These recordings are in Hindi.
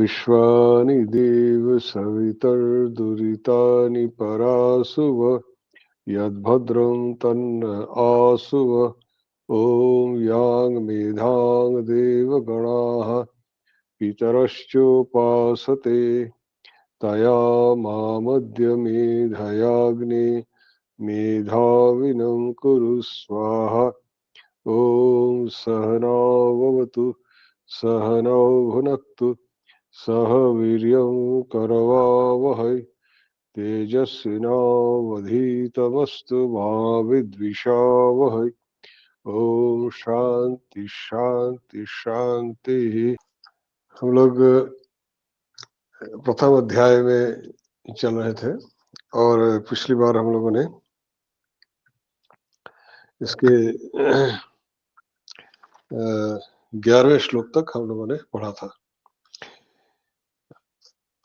विश्वानि देव सवितर्दुरितानि परासुव यद्भद्रं तन्न आसुव। ॐ यां मेधां देवगणाः पितरश्चोपासते तया मामद्य मेधयाग्ने मेधाविनं कुरु स्वाहा। ॐ सहनाववतु सहनौ भुनक्तु सह वीर्यं करवावहै तेजस्विनावधीतमस्तु मा विद्विषावहै। ओम शांति शांति शांति। हम लोग प्रथम अध्याय में चल रहे थे और पिछली बार हम लोगों ने इसके 11वें श्लोक तक हम लोगों ने पढ़ा था।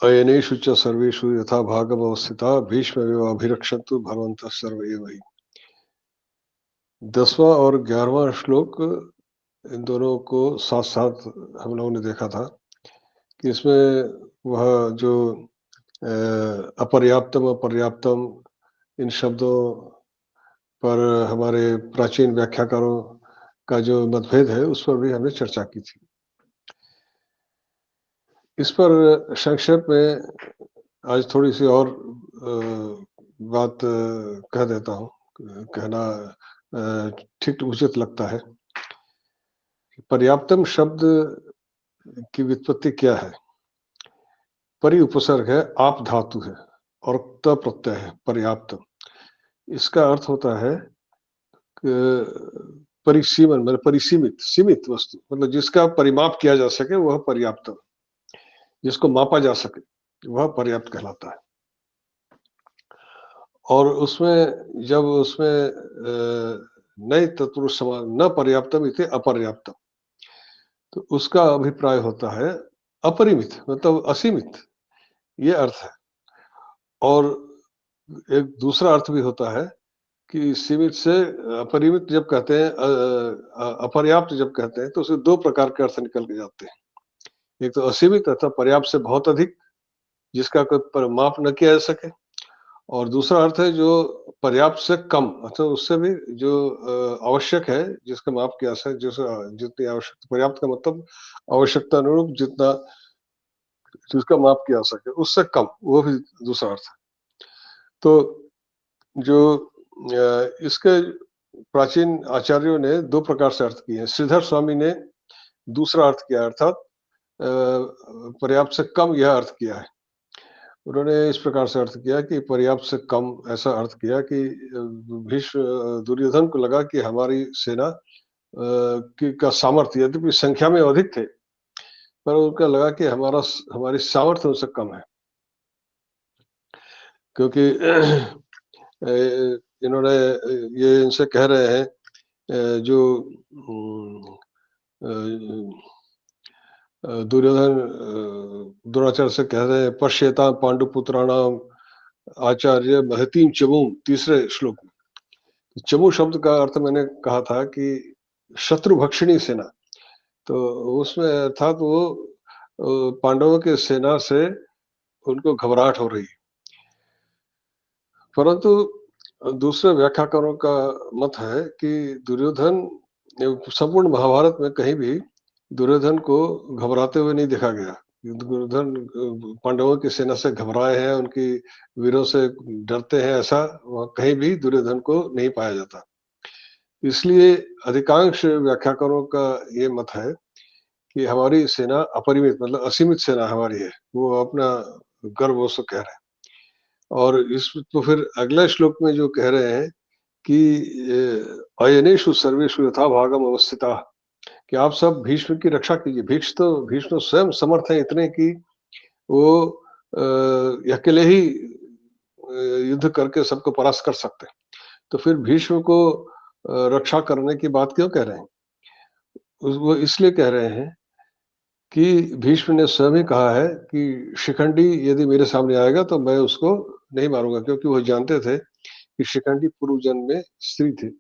अयनेषु च सर्वेषु यथा भागम अवस्थिता भीष्मेव अभिरक्षन्तु भगवन्तः सर्व एव हि। 10वां और 11वां श्लोक इन दोनों को साथ साथ हम लोगों ने देखा था कि इसमें वह जो अपर्याप्तम अपर्याप्तम इन शब्दों पर हमारे प्राचीन व्याख्याकारों का जो मतभेद है उस पर भी हमने चर्चा की थी। इस पर संक्षेप में आज थोड़ी सी और बात कह देता हूँ, कहना ठीक उचित लगता है। पर्याप्तम शब्द की व्युत्पत्ति क्या है? परि उपसर्ग है, आप धातु है और त प्रत्यय है पर्याप्त। इसका अर्थ होता है परिसीमन मतलब परिसीमित, सीमित वस्तु, मतलब जिसका परिमाप किया जा सके वह पर्याप्त, जिसको मापा जा सके वह पर्याप्त कहलाता है। और उसमें जब उसमें नए तत्पुरुष समास न पर्याप्तम इति अपर्याप्तम, तो उसका अभिप्राय होता है अपरिमित मतलब असीमित, ये अर्थ है। और एक दूसरा अर्थ भी होता है कि सीमित से अपरिमित जब कहते हैं, अपर्याप्त जब कहते हैं तो उसके दो प्रकार के अर्थ निकल के जाते हैं। एक तो असीमित अर्थात पर्याप्त से बहुत अधिक, जिसका कोई माप न किया जा सके, और दूसरा अर्थ है जो पर्याप्त से कम अर्थात उससे भी जो आवश्यक है जिसका माप किया सके, जितनी आवश्यकता, पर्याप्त का मतलब आवश्यकता अनुरूप जितना जिसका माप किया सके उससे कम, वो भी दूसरा अर्थ है। तो जो इसके प्राचीन आचार्यों ने दो प्रकार से अर्थ किए हैं। श्रीधर स्वामी ने दूसरा अर्थ किया अर्थात पर्याप्त से कम यह अर्थ किया है। उन्होंने इस प्रकार से अर्थ किया कि पर्याप्त से कम ऐसा अर्थ किया कि भीष्म दुर्योधन को लगा कि हमारी सेना का सामर्थ्य यद्यपि संख्या में अधिक थे पर उनका लगा कि हमारी सामर्थ्य उनसे कम है, क्योंकि इन्होंने ये इनसे कह रहे हैं जो दुर्योधन द्रोणाचार्य से कह रहे हैं पश्येता पांडुपुत्राणाम आचार्य महतीम चमूम, तीसरे श्लोक में। चमू शब्द का अर्थ मैंने कहा था कि शत्रु भक्षिणी सेना, तो उसमें अर्थात वो पांडवों के सेना से उनको घबराहट हो रही। परंतु दूसरे व्याख्याकारों का मत है कि दुर्योधन संपूर्ण महाभारत में कहीं भी दुर्योधन को घबराते हुए नहीं देखा गया। दुर्योधन पांडवों की सेना से घबराए हैं, उनकी वीरों से डरते हैं, ऐसा वहां कहीं भी दुर्योधन को नहीं पाया जाता। इसलिए अधिकांश व्याख्याकारों का ये मत है कि हमारी सेना अपरिमित मतलब असीमित सेना हमारी है, वो अपना गर्व वो कह रहे हैं। और इस तो फिर अगले श्लोक में जो कह रहे हैं कि अयनेषु सर्वेषु यथा भागम अवस्थिता, कि आप सब भीष्म की रक्षा कीजिए। भीष्म स्वयं समर्थ है इतने कि वो अकेले ही युद्ध करके सबको परास्त कर सकते हैं। तो फिर भीष्म को रक्षा करने की बात क्यों कह रहे हैं? वो इसलिए कह रहे हैं कि भीष्म ने स्वयं ही कहा है कि शिखंडी यदि मेरे सामने आएगा तो मैं उसको नहीं मारूंगा, क्योंकि वो जानते थे कि शिखंडी पूर्व जन्म में स्त्री थी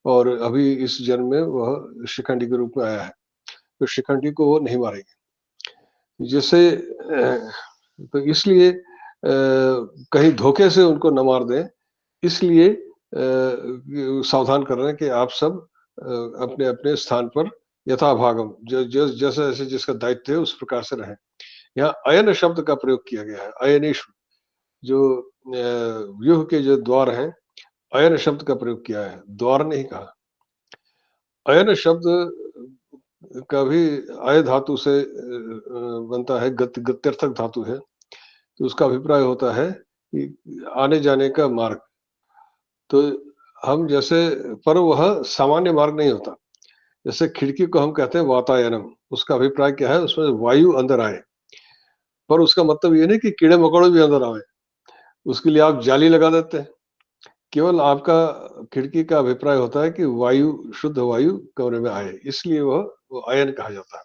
और अभी इस जन्म में वह शिखंडी के रूप में आया है, तो शिखंडी को वो नहीं मारेंगे। जैसे तो इसलिए कहीं धोखे से उनको न मार दें, इसलिए सावधान कर रहे हैं कि आप सब अपने-अपने स्थान पर यथाभागम जैसे-जैसे जिसका दायित्व है उस प्रकार से रहें। यहाँ अयन शब्द का प्रयोग किया गया है, अयनेषु जो व्यूह के जो द्वार हैं, अयन शब्द का प्रयोग किया है, द्वार नहीं कहा। अयन शब्द का भी अय धातु से बनता है, गत्यर्थक धातु है, तो उसका अभिप्राय होता है कि आने-जाने का मार्ग। तो हम जैसे पर वह सामान्य मार्ग नहीं होता। जैसे खिड़की को हम कहते हैं वातायनम, उसका अभिप्राय क्या है? उसमें वायु अंदर आए, पर उसका मतलब ये नहीं कि कीड़े-मकोड़े भी अंदर आएँ, उसके लिए आप जाली लगा देते हैं। केवल आपका खिड़की का अभिप्राय होता है कि वायु, शुद्ध वायु कमरे में आए, इसलिए वो अयन कहा जाता है।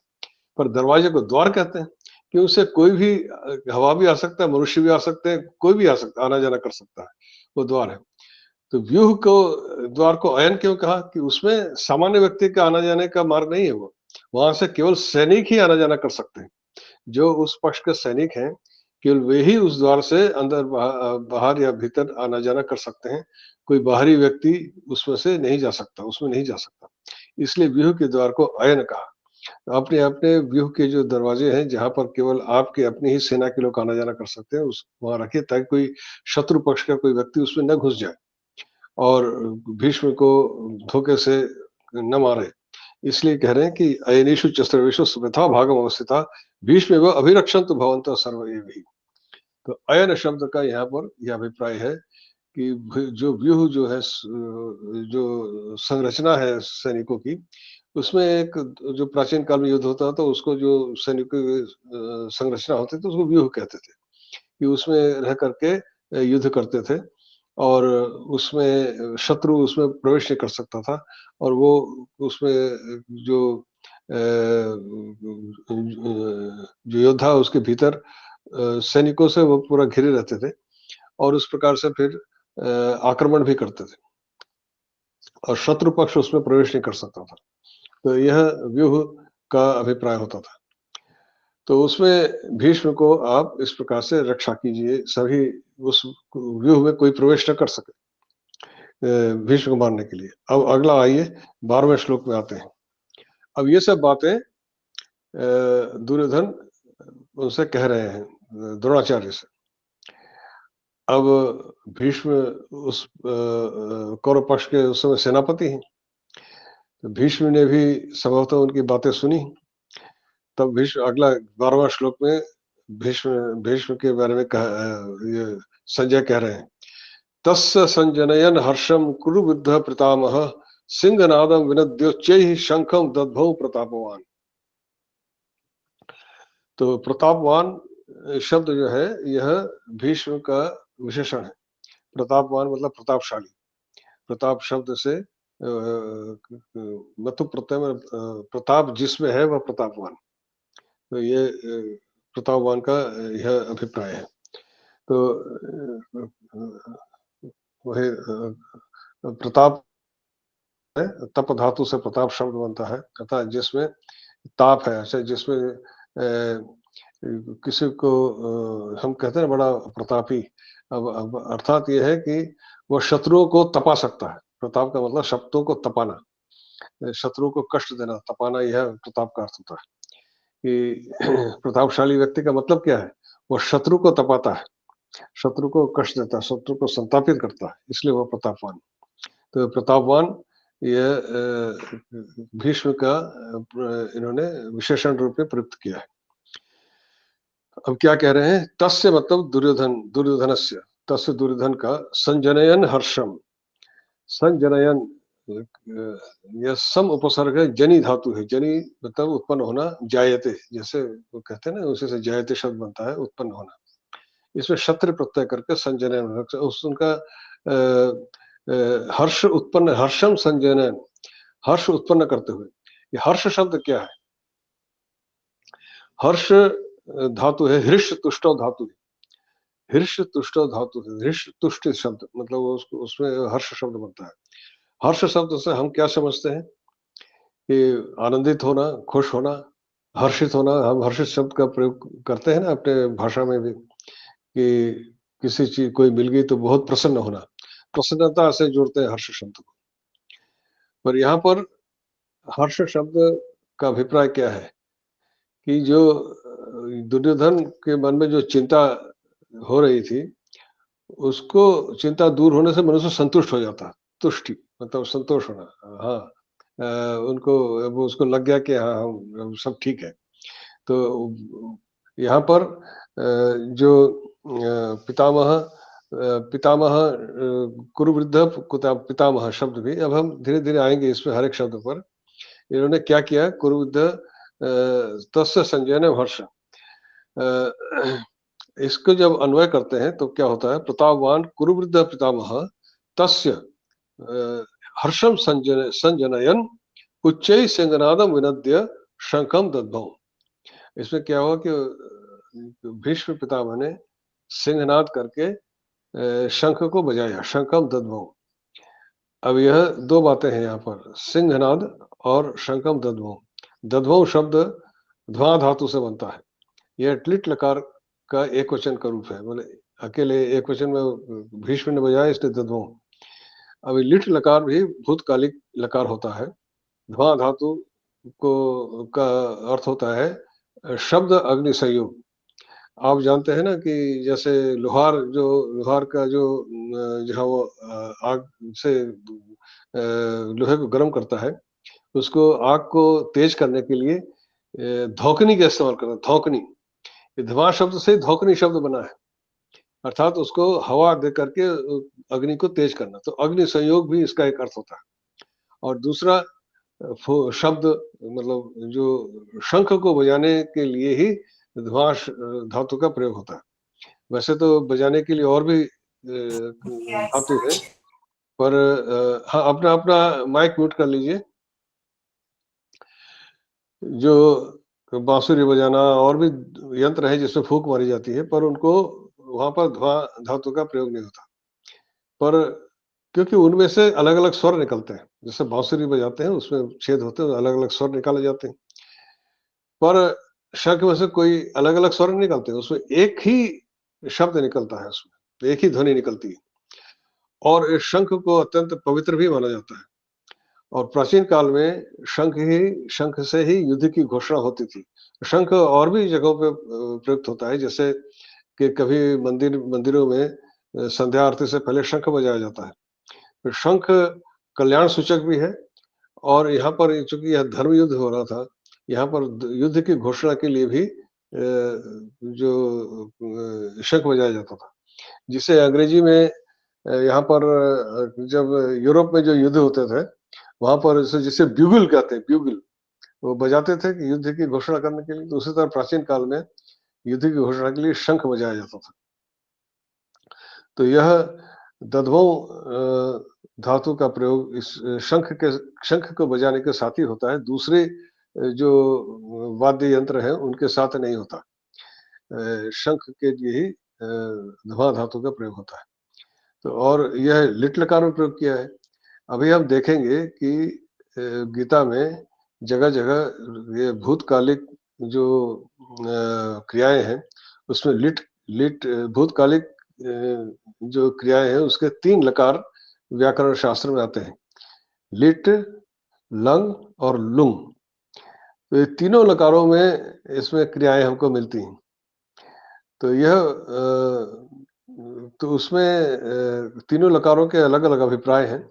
पर दरवाजे को द्वार कहते हैं, कि उससे कोई भी हवा भी आ सकता है, मनुष्य भी आ सकते हैं, कोई भी आ सकता है, आना-जाना कर सकता है, वो द्वार है। तो व्यूह को द्वार को अयन क्यों कहा? कि उसमें सामान्य व्यक्ति का आना-जाने का मार्ग नहीं है वो। वहाँ से केवल सैनिक ही आना-जाना कर सकते हैं। जो उस पक्ष के सैनिक हैं, केवल वे ही उस द्वार से अंदर बाहर या भीतर आना-जाना कर सकते हैं। कोई बाहरी व्यक्ति उसमें से नहीं जा सकता, उसमें नहीं जा सकता। इसलिए व्यूह के द्वार को अयन कहा। अपने-अपने व्यूह के जो दरवाजे हैं, जहाँ पर केवल आपके अपनी ही सेना के लोग आना-जाना कर सकते हैं, उस वहाँ रखिए ताकि कोई शत्रु पक्ष का कोई व्यक्ति उसमें न घुस जाए और भीष्म को धोखे से न मारे। इसलिए कह रहे हैं कि अयनेषु च सर्वेषु यथा भागम अवस्थिता भीष्मेव अभिरक्षन्तु भवन्तः सर्व एवि। तो अयन शब्द का यहाँ पर यह अभिप्राय है कि जो व्यूह जो है जो संरचना है सैनिकों की, उसमें एक जो प्राचीन काल में युद्ध होता था तो उसको जो सैनिकों की संरचना होती थी उसको व्यूह कहते थे, कि उसमें रह करके युद्ध करते थे और उसमें शत्रु उसमें प्रवेश नहीं कर सकता था और वो उसमें जो जो योद्धा उसके भीतर सैनिकों से वो पूरा घिरे रहते थे और उस प्रकार से फिर आक्रमण भी करते थे और शत्रु पक्ष उसमें प्रवेश नहीं कर सकता था। तो यह व्यूह का अभिप्राय होता था। तो उसमें भीष्म को आप इस प्रकार से रक्षा कीजिए, सभी उस व्यूह में कोई प्रवेश न कर सके भीष्म को मारने के लिए। अब अगला आइए 12वें श्लोक में आते हैं। अब ये सब बातें दुर्योधन उनसे कह रहे हैं द्रोणाचार्य से। अब भीष्म उस कौरव पक्ष के उस समय सेनापति हैं। तो भीष्म ने भी संभवतः उनकी बातें सुनी। तब भीष्म अगला 12वां श्लोक में भीष्म भीष्म के बारे में ये संजय कह रहे हैं। तस्य संजनयन हर्षम कुरु बुद्ध प्रतामह सिंहनादम विनद्योच्चैः शंखम दद्भौ प्रतापवान। तो प्रतापवान शब्द जो है यह भीष्म का विशेषण है। प्रतापवान मतलब प्रतापशाली। प्रताप शब्द से मतु प्रत्यय में प्रताप जिसमें है वह प्रतापवान। तो ये प्रतापवान का यह अभिप्राय है। तो वही प्रताप है, तप धातु से प्रताप शब्द बनता है अर्थात जिसमें ताप है, अच्छा जिसमें किसी को हम कहते हैं बड़ा प्रतापी। अब अर्थात ये है कि वह शत्रुओं को तपा सकता है। प्रताप का मतलब शत्रुओं को तपाना, शत्रुओं को कष्ट देना, तपाना यह प्रताप का अर्थ होता है। कि प्रतापशाली व्यक्ति का मतलब क्या है? वो शत्रु को तपाता है, शत्रु को कष्ट देता है, शत्रु को संतापित करता है, इसलिए वह प्रतापवान। तो प्रतापवान ये भीष्म का इन्होंने विशेषण रूप में प्रयुक्त किया है। अब क्या कह रहे हैं? तस्य मतलब दुर्योधन, दुर्योधनस्य, तस्य दुर्योधन का संजनयन हर्षम, संजनयन यह सम उपसर्ग है, जनि धातु है। जनि मतलब उत्पन्न होना, जायते जैसे वो कहते हैं ना उसी से जायते शब्द बनता है, उत्पन्न होना। इसमें क्षत्र प्रत्यय करके संजनयन उस उनका हर्ष उत्पन्न, हर्षम संजनयन, हर्ष उत्पन्न करते हुए। ये हर्ष शब्द क्या है? हर्ष धातु है, हृष तुष्टौ धातु है। हृष तुष्टौ धातु है, हृष तुष्ट शब्द मतलब उसको उसमें हर्ष शब्द बनता है। हर्ष शब्द से हम क्या समझते हैं कि आनंदित होना, खुश होना, हर्षित होना, हम हर्षित शब्द का प्रयोग करते हैं ना अपने भाषा में भी कि किसी चीज़ कोई मिल गई तो बहुत प्रसन्न होना। प्रसन्नता से जोड़ते हैं हर्ष शब्द को। पर यहाँ पर हर्ष शब्द का अभिप्राय क्या है कि जो दुर्योधन के मन में जो चिंता हो रही थी, उसको चिंता दूर होने से मनुष्य संतुष्ट हो जाता है। तुष्टि मतलब संतोष होना। हाँ, उनको अब उसको लग गया कि हाँ, हम सब ठीक है। तो यहाँ पर जो पितामह कुरुवृद्ध पितामह शब्द भी अब हम धीरे-धीरे आएँगे इसमें हर एक शब्द पर। इन्होंने क्या किया कुरुवृद्ध तस्य संजयनम हर्ष। इसको जब अन्वय करते हैं तो क्या होता है प्रतापवान कुरुवृद्ध पितामह तस्य हर्षम संजनयन उच्चै सिंहनादम विनद्य शंखम दद्भौ। इसमें क्या हुआ कि भीष्म पितामह ने सिंहनाद करके शंख को बजाया, शंखम दद्भौ। अब यह दो बातें हैं यहाँ पर, सिंहनाद और शंखम दद्भौ। दद्भौ शब्द ध्वा धातु से बनता है। यह ट्लिट लकार का एक वचन का रूप है, मतलब अकेले एक वचन में भीष्म ने बजाया इसलिए दद्भौ। अब लिट लकार भी भूतकालिक लकार होता है। ध्वा धातु को का अर्थ होता है शब्द अग्नि संयोग। आप जानते हैं ना कि जैसे लोहार का जो जहाँ वो आग से लोहे को गर्म करता है, उसको आग को तेज करने के लिए धौकनी का इस्तेमाल करता है, धौकनी। ये धुआँ शब्द से धौकनी शब्द बना है, अर्थात उसको हवा दे करके अग्नि को तेज करना। तो अग्नि संयोग भी इसका एक अर्थ होता है। और दूसरा शब्द मतलब जो शंख को बजाने के लिए ही धुआं धातु का प्रयोग होता है। वैसे तो बजाने के लिए और भी धातु है, पर हाँ, अपना अपना माइक म्यूट कर लीजिए। जो बांसुरी बजाना और भी यंत्र है जिसमें फूंक मारी जाती है, पर उनको वहां पर धुआं धातु का प्रयोग नहीं होता। पर क्योंकि उनमें से अलग अलग स्वर निकलते हैं, जैसे बांसुरी बजाते हैं उसमें छेद होते हैं, अलग अलग स्वर निकाले जाते हैं। पर शंख में से कोई अलग अलग स्वर नहीं निकलते, उसमें एक ही शब्द निकलता है, उसमें एक ही ध्वनि निकलती है। और इस शंख को अत्यंत पवित्र भी माना जाता है। और प्राचीन काल में शंख से ही युद्ध की घोषणा होती थी। शंख और भी जगहों पे प्रयुक्त होता है, जैसे कि कभी मंदिरों में संध्या आरती से पहले शंख बजाया जाता है। तो शंख कल्याण सूचक भी है, और यहाँ पर चूंकि यह धर्म युद्ध हो रहा था, यहाँ पर युद्ध की घोषणा के लिए भी जो शंख बजाया जाता था, जिसे अंग्रेजी में यहाँ पर जब यूरोप में जो युद्ध होते थे, वहां पर जिसे ब्यूगल कहते हैं, ब्यूगल वो बजाते थे कि युद्ध की घोषणा करने के लिए। तो उसी तरह प्राचीन काल में युद्ध की घोषणा के लिए शंख बजाया जाता था। तो यह दध्मौ धातु का प्रयोग इस शंख को बजाने के साथ ही होता है, दूसरे जो वाद्य यंत्र हैं उनके साथ नहीं होता। शंख के लिए ही ध्वा धातु का प्रयोग होता है। तो और यह लिट लकार में प्रयोग किया है। अभी हम देखेंगे कि गीता में जगह-जगह ये भूतकालिक जो क्रियाएँ हैं, उसमें लिट लिट भूतकालिक जो क्रियाएँ हैं उसके 3 लकार व्याकरण शास्त्र में आते हैं। लिट, लंग और लुंग। तो ये तीनों लकारों में इसमें क्रियाएँ हमको मिलती हैं। तो यह तो उसमें तीनों लकारों के अलग-अलग अभिप्राय हैं।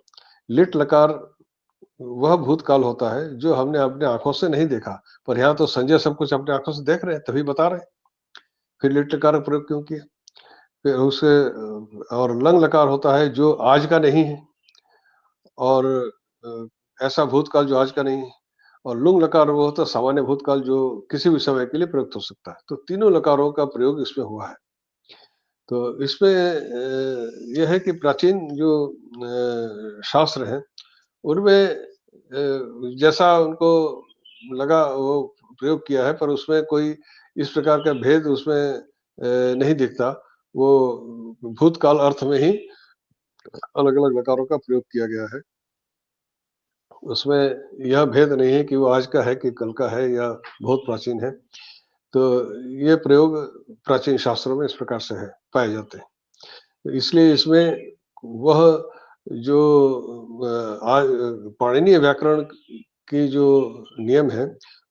लिट लकार वह भूतकाल होता है जो हमने अपने आँखों से नहीं देखा, पर यहाँ तो संजय सब कुछ अपने आँखों से देख रहे हैं, तभी बता रहे हैं। फिर लिट लकार का प्रयोग क्यों किया? फिर उसे और लंग लकार होता है जो आज का नहीं है, और ऐसा भूतकाल जो आज का नहीं है। और लुंग लकार वो होता है सामान्य भूतकाल जो किसी भी समय के लिए प्रयुक्त हो सकता है। तो तीनों लकारों का प्रयोग इसमें हुआ है। तो इसमें यह है कि प्राचीन जो शास्त्र हैं, उनमें जैसा उनको लगा वो प्रयोग किया है, पर उसमें कोई इस प्रकार का भेद उसमें नहीं दिखता। वो भूतकाल अर्थ में ही अलग-अलग लकारों का प्रयोग किया गया है। उसमें यह भेद नहीं है कि वो आज का है कि कल का है या बहुत प्राचीन है। तो ये प्रयोग प्राचीन शास्त्रों में इस प्रकार से है, पाए जाते हैं। तो इसलिए इसमें वह जो आज पाणिनीय व्याकरण की जो नियम है,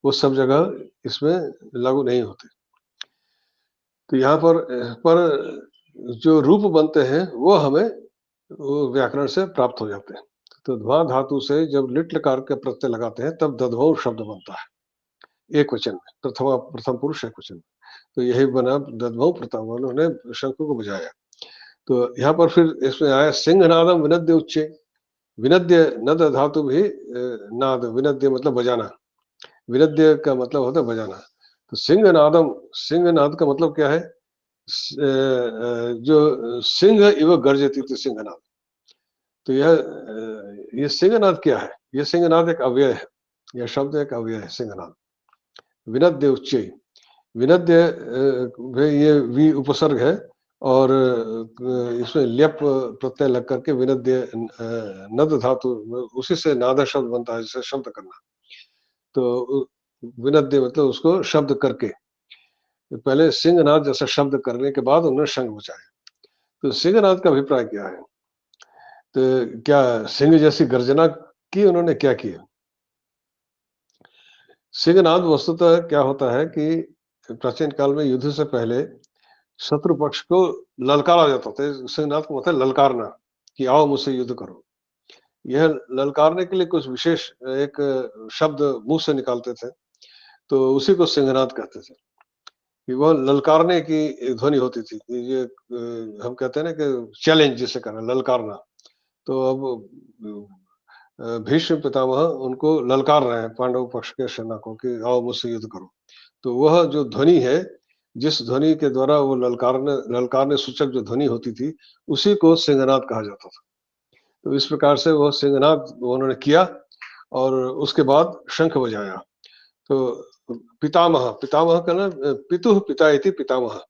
वो सब जगह इसमें लागू नहीं होते। तो यहाँ पर जो रूप बनते हैं, वो हमें वो व्याकरण से प्राप्त हो जाते हैं। तो ध्वा धातु से जब लिट् लकार के प्रत्यय लगाते हैं, तब दध्वौ शब्द बनता है, एकवचन में, प्रथम पुरुष एकवचन में। तो यही बना दध्वौ प्रथम, उन्होंने शंख को बजाया। तो यहाँ पर फिर इसमें आया सिंहनादम विनद्य उच्चे। विनद्य नद धातु भी नाद, विनद्य मतलब बजाना, विनद्य का मतलब होता है बजाना। तो सिंहनादम, सिंहनाद का मतलब क्या है? जो सिंह इव गर्जती थी सिंहनाद। तो ये सिंहनाद क्या है? ये सिंहनाद एक अव्यय है, यह शब्द एक अव्यय है सिंहनाद। विनद्य उच्च, विनद्य में ये वी उपसर्ग है और इसमें ल्यप प्रत्यय लग करके विनद्य नद धातु, उसी से नादा शब्द बनता है, जिसे शब्द करना। तो विनद्य मतलब उसको शब्द करके, पहले सिंहनाद जैसा शब्द करने के बाद उन्होंने शंख बजाया। तो सिंहनाद का अभिप्राय क्या है? तो क्या सिंह जैसी गर्जना की उन्होंने, क्या किया? सिंहनाद वस्तुतः क्या होता है कि प्राचीन काल में युद्ध से पहले शत्रु पक्ष को ललकारा जाता था। सिंहनाद का मतलब ललकारना, कि आओ मुझसे युद्ध करो। यह ललकारने के लिए कुछ विशेष एक शब्द मुंह से निकालते थे, तो उसी को सिंहनाद कहते थे। कि वह ललकारने की ध्वनि होती थी कि ये हम कहते हैं ना कि चैलेंज जिसे करना, ललकारना। तो अब भीष्म पितामह उनको ललकार रहे हैं, पांडव पक्ष के सेना को, कि आओ मुझसे युद्ध करो। तो वह जो ध्वनि है, जिस ध्वनि के द्वारा वो ललकारने ललकारने सूचक जो ध्वनि होती थी, उसी को सिंहनाद कहा जाता था। तो इस प्रकार से वह सिंहनाद उन्होंने किया और उसके बाद शंख बजाया। तो पितामह, पितामह का ना पितुः पिता इति पितामह,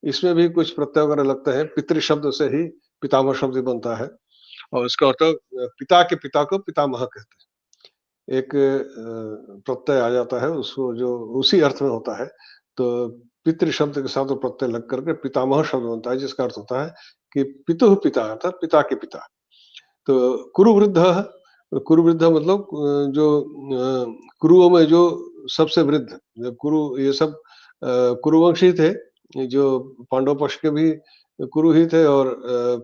इसमें भी कुछ प्रत्यय वगैरह लगते हैं। पितृ शब्द से ही पितामह शब्द बनता है और इसका अर्थ पिता के पिता को पितामह कहते हैं। एक प्रत्यय आ जाता है उसको, जो उसी अर्थ में होता है। तो पितृ शब्द के साथ वो प्रत्यय लग करके पितामह शब्द बनता है, जिसका अर्थ होता है कि पितुः पिता, अर्थात पिता के पिता। तो कुरुवृद्धः, कुरुवृद्ध मतलब जो कुरुओं में जो सबसे वृद्ध, जो कुरु ये सब कुरुवंशी थे। ये जो पांडव पक्ष के भी कुरु ही थे और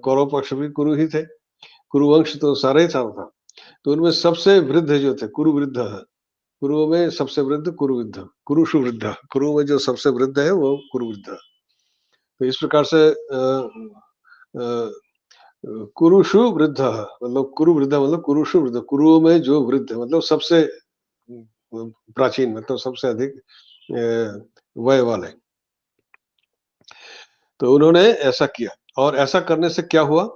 कौरव पक्ष भी कुरु ही थे। कुरुवंश तो सारा ही सारा था। तो उनमें सबसे वृद्ध जो थे कुरुवृद्धः, कुरुओं में सबसे वृद्ध कुरुवृद्ध, कुरुषु वृद्ध, कुरु में जो सबसे वृद्ध है वो कुरुवृद्ध। तो इस प्रकार से अ, कुरुषु वृद्धः मतलब कुरुवृद्ध मतलब कुरुषु वृद्ध, कुरुओं में जो वृद्ध है मतलब सबसे प्राचीन, मतलब सबसे अधिक वय वाले। तो उन्होंने ऐसा किया और ऐसा करने से क्या हुआ?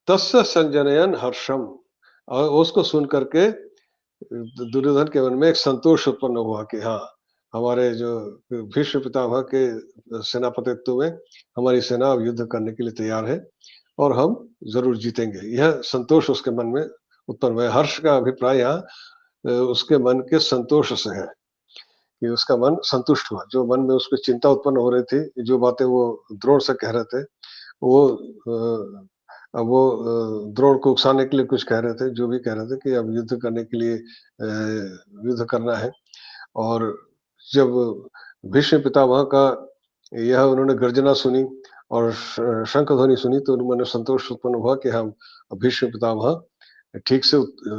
तस्य संजनयन हर्षम, और उसको सुन करके दुर्योधन के मन में एक संतोष उत्पन्न हुआ कि हाँ, हमारे जो भीष्म पितामह के सेनापतित्व में हमारी सेना अब युद्ध करने के लिए तैयार है और हम जरूर जीतेंगे। यह संतोष उसके मन में उत्पन्न हुआ। हर्ष का अभिप्राय यहाँ उसके मन के संतोष से है, कि उसका मन संतुष्ट हुआ। जो मन में उसको चिंता उत्पन्न हो रही थी, जो बातें वो द्रोण से कह रहे थे, वो अब वो द्रोण को उकसाने के लिए कुछ कह रहे थे, जो भी कह रहे थे कि अब युद्ध करने के लिए युद्ध करना है। और जब भीष्म पितामह का यह उन्होंने गर्जना सुनी और शंख ध्वनि सुनी, तो उन्होंने संतोष उत्पन्न हुआ कि हम भीष्म पितामह ठीक से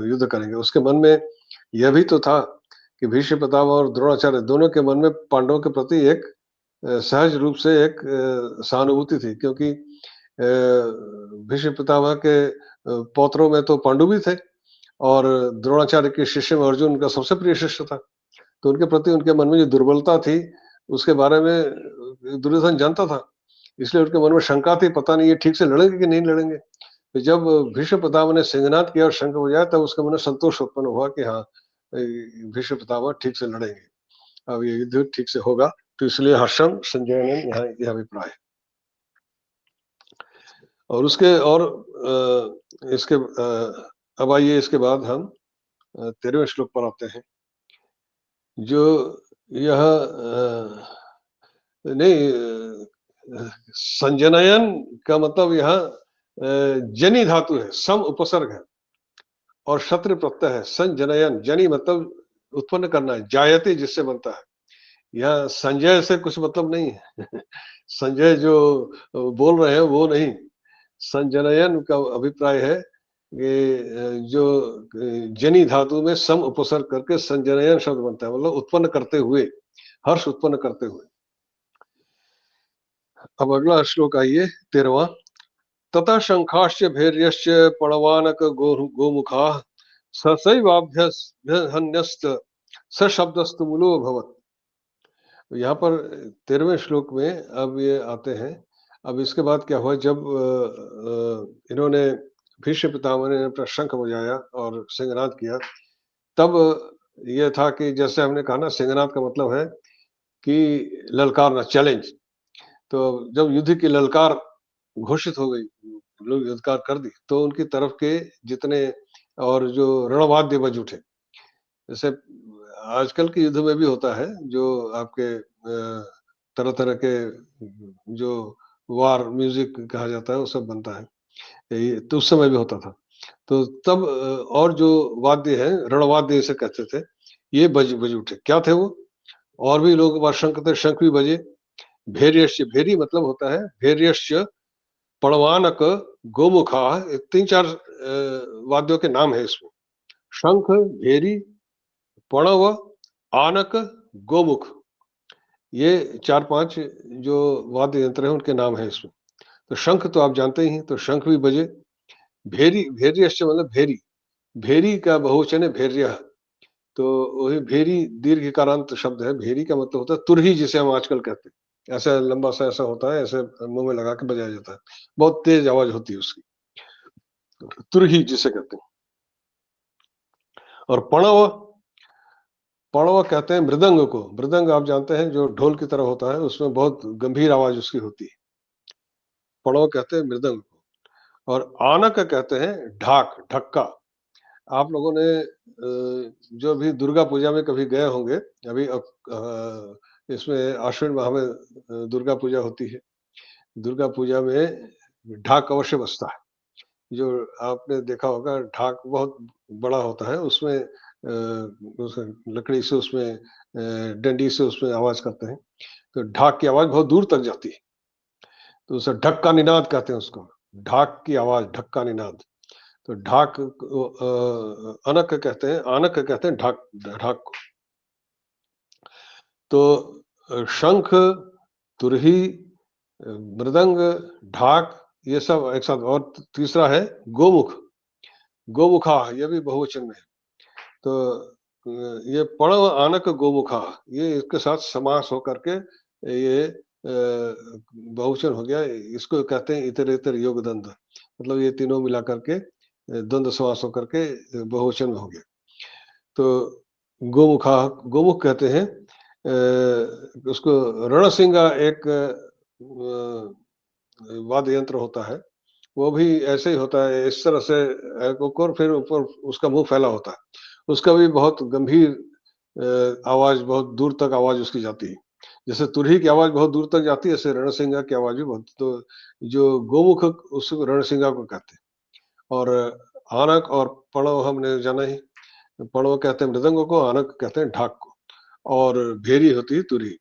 युद्ध करेंगे। उसके मन में यह भी तो था कि भीष्म पितामह और द्रोणाचार्य दोनों के मन में पांडवों के प्रति एक सहज रूप से एक सहानुभूति थी, क्योंकि भीष्म पितामह के पौत्रों में तो पांडु भी थे और द्रोणाचार्य के शिष्य में अर्जुन उनका सबसे प्रिय शिष्य था। तो उनके प्रति उनके मन में जो दुर्बलता थी, उसके बारे में दुर्योधन जानता था। इसलिए उनके मन में शंका थी, पता नहीं ये ठीक से लड़ेंगे कि नहीं लड़ेंगे। तो जब भीष्म पितामह ने सिंहनाद किया और शंख बजाया, तब उसके मन में संतोष उत्पन्न हुआ कि हाँ, भीष्म पितामह ठीक से लड़ेंगे, अब ये युद्ध ठीक से होगा। तो इसलिए हर्षम संजयन, यहाँ यह अभिप्राय है। और उसके और इसके अब आइए इसके बाद हम 13वें श्लोक पर आते हैं, जो यह नहीं संजनयन का मतलब यहाँ जनि धातु है, सम उपसर्ग है और शत्रु प्रत्यय है। संजनयन, जनि मतलब उत्पन्न करना है, जायते जिससे बनता है। यहाँ संजय से कुछ मतलब नहीं है। संजय जो बोल रहे हैं वो नहीं, संजनयन का अभिप्राय है कि जो जनि धातु में सम उपसर्ग करके संजनयन शब्द बनता है, मतलब उत्पन्न करते हुए, हर्ष उत्पन्न करते हुए। अब अगला श्लोक आइए 13वां। ततः शंखाश्च भैर्यश्च पणवानक गोमुखा ससैवाभ्यहन्यस्त सशब्दस्तु मूलो भवत्। यहाँ पर 13वें श्लोक में अब ये आते हैं। अब इसके बाद क्या हुआ, जब इन्होंने भीष्म पितामह ने अपना शंख बजाया और सिंहनाद किया, तब ये था कि जैसे हमने कहा ना, सिंहनाद का मतलब है कि ललकारना, चैलेंज। तो जब युद्ध की ललकार घोषित हो गई, लोग ललकार कर दी, तो उनकी तरफ के जितने और जो रणवाद्य बज उठे। जैसे आजकल के युद्ध में भी होता है, जो आपके तरह-तरह के जो वार म्यूजिक कहा जाता है, वो सब बनता है। ये तो उस समय भी होता था। तो तब और जो वाद्य हैं, रणवाद्य इसे कहते थे, ये बज बज उठे। क्या थे वो? और भी लोग बार शंख थे, शंख भी बजे। भैर्यश्च, भैरी मतलब होता है भैर्यश्च, पणवानक, गोमुखा, 3-4 वाद्यों के नाम है इसमें। शंख, भेरी, पणव, आनक, गोमुख, ये 4-5 जो वाद्य यंत्र हैं उनके नाम है इसमें। तो शंख तो आप जानते ही हैं, तो शंख भी बजे। भेरी, भेर्यश्च मतलब भेरी, भेरी का बहुवचन है भैर्यः। तो वही भेरी दीर्घ इकारांत शब्द है। भेरी का मतलब होता है तुरही, जिसे हम आजकल कहते हैं। ऐसा लंबा सा ऐसा होता है, ऐसे मुंह में लगा के बजाया जाता है, बहुत तेज आवाज होती है उसकी, तुरही जिसे कहते हैं। और पणव, पणव कहते हैं मृदंग को। मृदंग आप जानते हैं, जो ढोल की तरह होता है, उसमें बहुत गंभीर आवाज उसकी होती है। पणव कहते हैं मृदंग को। और आनक कहते हैं ढाक, ढक्का। आप लोगों ने जो भी दुर्गा पूजा में कभी गए होंगे, अभी इसमें आश्विन माह में दुर्गा पूजा होती है। दुर्गा पूजा में ढाक अवश्य बजता है। जो आपने देखा होगा, ढाक बहुत बड़ा होता है, उसमें लकड़ी से उसमें डंडी से उसमें आवाज करते हैं, तो ढाक की आवाज बहुत दूर तक जाती है। तो उसे ढक्का निनाद कहते हैं उसको, ढाक की आवाज, ढक्का निनाद। तो ढाक अनक कहते हैं, आनक कहते हैं ढाक, ढाक को। तो शंख, तुरही, मृदंग, ढाक, ये सब एक साथ। और तीसरा है गोमुख, गोमुखा, ये भी बहुवचन में है। तो ये पणव आनक गोमुखा, ये इसके साथ समास होकर के ये बहुवचन हो गया। इसको कहते हैं इतर इतर योग दंड, मतलब ये तीनों मिला करके द्वंद्व समास होकर के बहुवचन में हो गया। तो गोमुखा, गोमुख कहते हैं उसको। रणसिंगा एक वाद्य यंत्र होता है, वो भी ऐसे ही होता है, इस तरह से एक ऊपर, फिर ऊपर उसका मुंह फैला होता है। उसका भी बहुत गंभीर आवाज, बहुत दूर तक आवाज उसकी जाती है। जैसे तुरही की आवाज बहुत दूर तक जाती है, ऐसे रणसिंगा की आवाज भी बहुत। तो जो गोमुख, उसको रणसिंगा को कहते हैं। और आनक और पणव हमने जाना ही, पणव कहते हैं मृदंग को, आनक कहते हैं ढाक को, और भेरी होती है तुरही,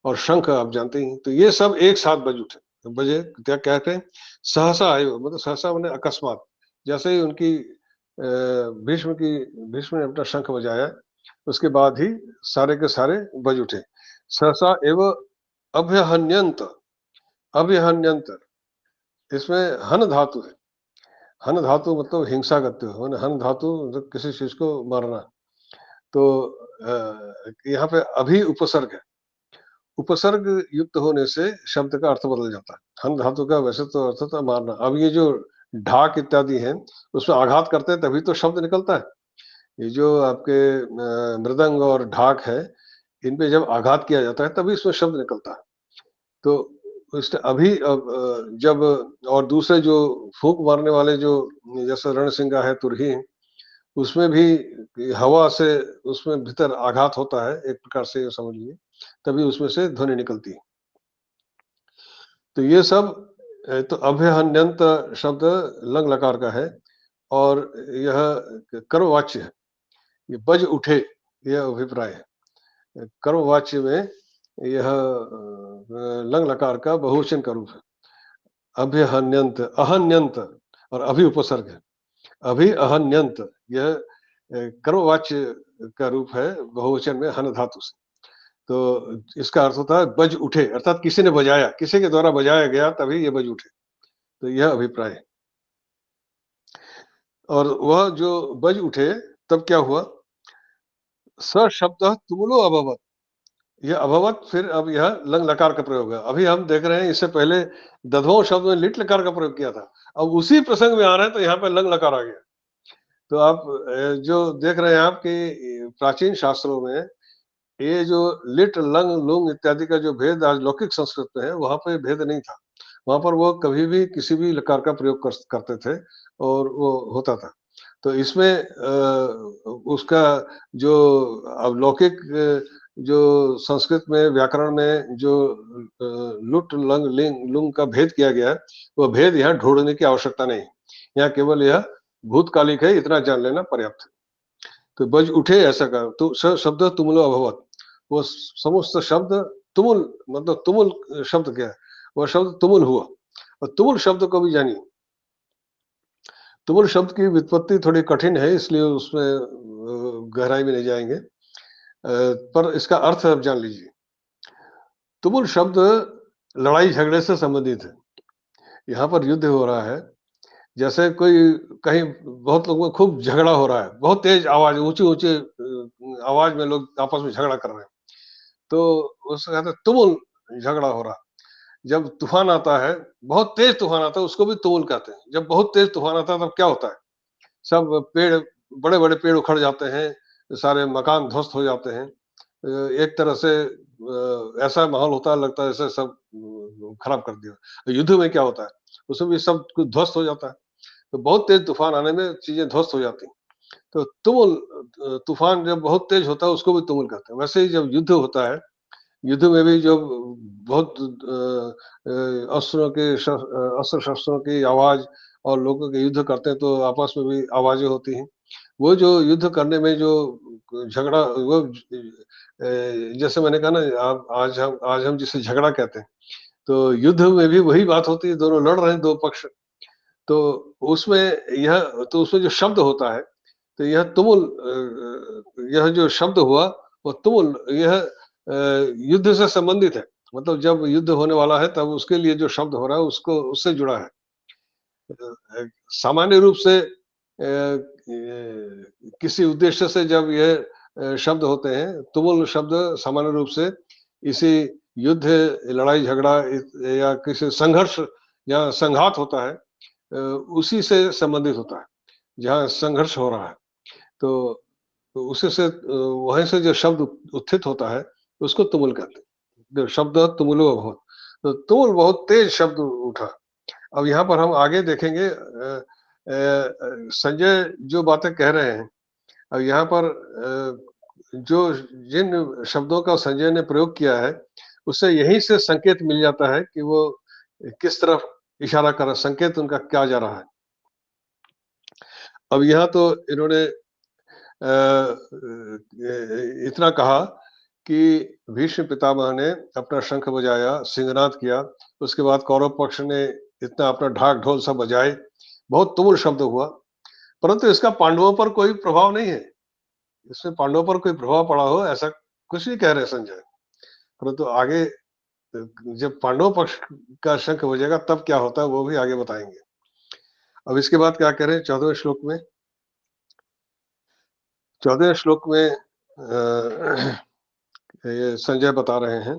और शंख आप जानते ही। तो ये सब एक साथ बज उठे, बजे। क्या कहते हैं? सहसा आयु, मतलब सहसा मैंने अकस्मात। जैसे ही उनकी भीष्म ने अपना शंख बजाया, उसके बाद ही सारे के सारे बज उठे। सहसा एवं अभ्यहन्यंत, अभ्यहन्यंत, इसमें हन धातु है। हन धातु मतलब हिंसा करते हो, हन धातु मतलब किसी चीज को मारना। तो यहाँ पे अभी उपसर्ग है। उपसर्ग युक्त होने से शब्द का अर्थ बदल जाता है। हन धातु का वैसे तो अर्थ था मारना। अब ये जो ढाक इत्यादि है, उसमें आघात करते हैं तभी तो शब्द निकलता है। ये जो आपके मृदंग और ढाक है, इन पे जब आघात किया जाता है तभी इसमें शब्द निकलता है। तो इससे अभी जब, और दूसरे जो फूंक मारने वाले जो, जैसे रणसिंगा है, तुरही, उसमें भी हवा से उसमें भीतर आघात होता है, एक प्रकार से ये समझ लीजिए, तभी उसमें से ध्वनि निकलती है। तो ये सब तो अभ्यहन्यंत शब्द लंग लकार का है और यह कर्मवाच्य है। ये बज उठे, यह अभिप्राय है। कर्मवाच्य में यह लंग लकार का बहुवचन का रूप है। अभ्यहन्यंत, अहन्यंत और अभि उपसर्ग है। अभि अहन्यंत यह कर्मवाच्य का रूप है बहुवचन में हन धातु से। तो इसका अर्थ होता है बज उठे, अर्थात किसी ने बजाया, किसी के द्वारा बजाया गया तभी ये बज उठे। तो यह अभिप्राय है। और वह जो बज उठे तब क्या हुआ? स शब्द तुमुलो अभवत। यह अभवत फिर अब यह लंग लकार का प्रयोग है। अभी हम देख रहे हैं इससे पहले दधों शब्द में लिट लकार का प्रयोग किया था। अब उसी प्रसंग में आ रहे हैं तो यहाँ पे लंग लकार आ गया। तो आप जो देख रहे हैं आप कि प्राचीन शास्त्रों में ये जो लिट लंग लुंग इत्यादि का जो भेद आज लौकिक संस्कृत में है, वहां पे भेद नहीं था। वहां पर वो कभी भी किसी भी लकार का प्रयोग करते थे और वो होता था। तो इसमें उसका जो अब लौकिक जो संस्कृत में व्याकरण में जो लुट लंग लिंग लुंग का भेद किया गया है, वो भेद यहाँ ढूंढने की आवश्यकता नहीं। यहाँ केवल यह भूतकालिक है, इतना जान लेना पर्याप्त है। तो बज उठे ऐसा का तो शब्द तुमुलो अभवत, वो समस्त शब्द तुमुल, मतलब तुमुल शब्द क्या है? वह शब्द तुमुल हुआ। और तुमुल शब्द को भी जानिए। तुमुल शब्द की व्युत्पत्ति थोड़ी कठिन है, इसलिए उसमें गहराई में नहीं जाएंगे। पर इसका अर्थ आप जान लीजिए। तुमुल शब्द लड़ाई झगड़े से संबंधित है। यहाँ पर युद्ध हो रहा है, जैसे कोई कहीं बहुत लोगों में खूब झगड़ा हो रहा है, बहुत तेज आवाज, ऊंची ऊंची आवाज में लोग आपस में झगड़ा कर रहे हैं, तो उसको कहते हैं तुमुल झगड़ा हो रहा। जब तूफान आता है, बहुत तेज तूफान आता है, उसको भी तुमुल कहते हैं। जब बहुत तेज तूफान आता है तब क्या होता है? सब पेड़, बड़े बड़े पेड़ उखड़ जाते हैं, सारे मकान ध्वस्त हो जाते हैं। एक तरह से ऐसा माहौल होता है, लगता है जैसे सब खराब कर दिया। युद्ध में क्या होता है? उसमें भी सब कुछ ध्वस्त हो जाता है। तो बहुत तेज तूफान आने में चीजें ध्वस्त हो जाती हैं। तो तुमुल, तूफान जब बहुत तेज होता है उसको भी तुमुल कहते हैं। वैसे ही जब युद्ध होता है, युद्ध में भी जो बहुत अस्त्र शस्त्रों की आवाज और लोगों के युद्ध करते हैं तो आपस में भी आवाजें होती हैं। वो जो युद्ध करने में जो झगड़ा, वो जैसे मैंने कहा ना, आज हम जिसे झगड़ा कहते हैं, तो युद्ध में भी वही बात होती है, दोनों लड़ रहे हैं, दो पक्ष। तो उसमें यह, तो उसमें जो शब्द होता है, तो यह तुमुल, यह जो शब्द हुआ वो तुमुल, यह युद्ध से संबंधित है। मतलब जब युद्ध होने वाला है तब उसके लिए जो शब्द हो रहा है उसको उससे जुड़ा है। सामान्य रूप से किसी उद्देश्य से जब यह शब्द होते हैं, तुमुल शब्द सामान्य रूप से इसी युद्ध, लड़ाई झगड़ा या किसी संघर्ष या संघात होता है, उसी से संबंधित होता है, जहाँ संघर्ष हो रहा है। तो उसी से वहीं से जो शब्द उत्थित होता है उसको तुमुल कहते हैं। जो शब्द तुमुलो अभवत्, तो तुमुल बहुत तेज शब्द उठा। अब यहाँ पर हम आगे देखेंगे संजय जो बातें कह रहे हैं। अब यहाँ पर जो जिन शब्दों का संजय ने प्रयोग किया है, उससे यहीं से संकेत मिल जाता है कि वो किस तरफ इशारा कर रहा है, संकेत उनका क्या जा रहा है। अब यहाँ तो इन्होंने इतना कहा कि भीष्म पितामह ने अपना शंख बजाया, सिंहनाद किया, उसके बाद कौरव पक्ष ने इतना अपना ढाक ढोल सब बजाए, बहुत तुमुल शब्द हुआ, परंतु इसका पांडवों पर कोई प्रभाव नहीं है। इसमें पांडवों पर कोई प्रभाव पड़ा हो ऐसा कुछ नहीं कह रहे संजय। परंतु आगे जब पांडव पक्ष का शंख बजेगा तब क्या होता है वो भी आगे बताएंगे। अब इसके बाद क्या कह रहे हैं 14वें श्लोक में? 14वें श्लोक में ये संजय बता रहे हैं,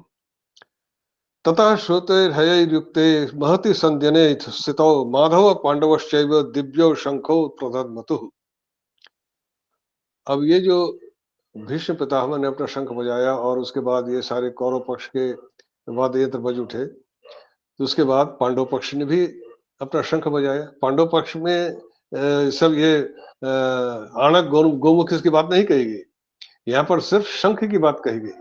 ततः श्रुतेर्हयैर्युक्ते महति संध्यने स्थितौ माधव पांडवश्चैव दिव्यो शंखो प्रदद्मतुः। अब ये जो भीष्म पितामह ने अपना शंख बजाया और उसके बाद ये सारे कौरव पक्ष के वाद्य यंत्र बज उठे, तो उसके बाद पांडव पक्ष ने भी अपना शंख बजाया। पांडव पक्ष में सब ये आणक गोमुख इसकी बात नहीं कही गई। यहाँ पर सिर्फ शंख की बात कही गई।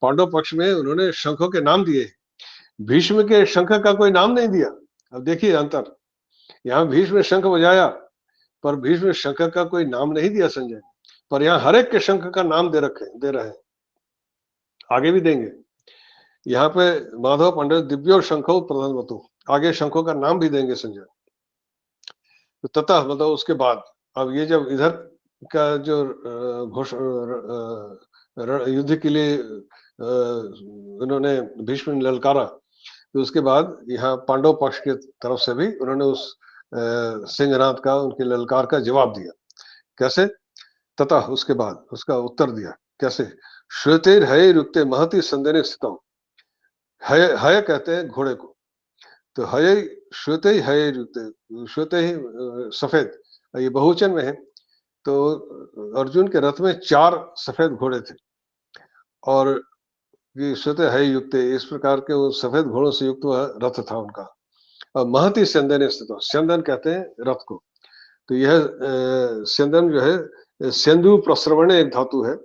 पांडव पक्ष में उन्होंने शंखों के नाम दिए, भीष्म के शंख का कोई नाम नहीं दिया। अब देखिए अंतर, यहाँ भीष्म ने शंख बजाया, पर भीष्म ने शंख का कोई नाम नहीं दिया संजय, पर यहाँ हर एक के शंख का नाम दे रहे हैं, आगे भी देंगे। यहाँ पे माधव पंडित दिव्यो और शंखो प्रधानवतु, आगे शंखों का नाम भी देंगे संजय। तो तथा मतलब उसके बाद, अब ये जब इधर का जो युद्ध के लिए उन्होंने भीष्म ने ललकारा, तो उसके बाद यहाँ पांडव पक्ष की तरफ से भी उन्होंने उस सिंहनाद का, उनके ललकार का जवाब दिया। कैसे? तथा उसके बाद उसका उत्तर दिया कैसे? श्वेतेर हय रुक्ते महति संदेने स्थितम। हय कहते हैं घोड़े को, तो हय श्वेते ही हय रुक्ते, श्वेते ही सफेद, ये बहुवचन में है। तो अर्जुन के रथ में 4 सफेद घोड़े थे और ये श्वेते हय युक्ते, इस प्रकार के वो सफेद घोड़ों से युक्त वह रथ था उनका। और महति स्यंदने स्थित, स्यंदन कहते हैं रथ को। तो यह स्यंदन जो है सेंदु प्रस्रवण एक धातु है,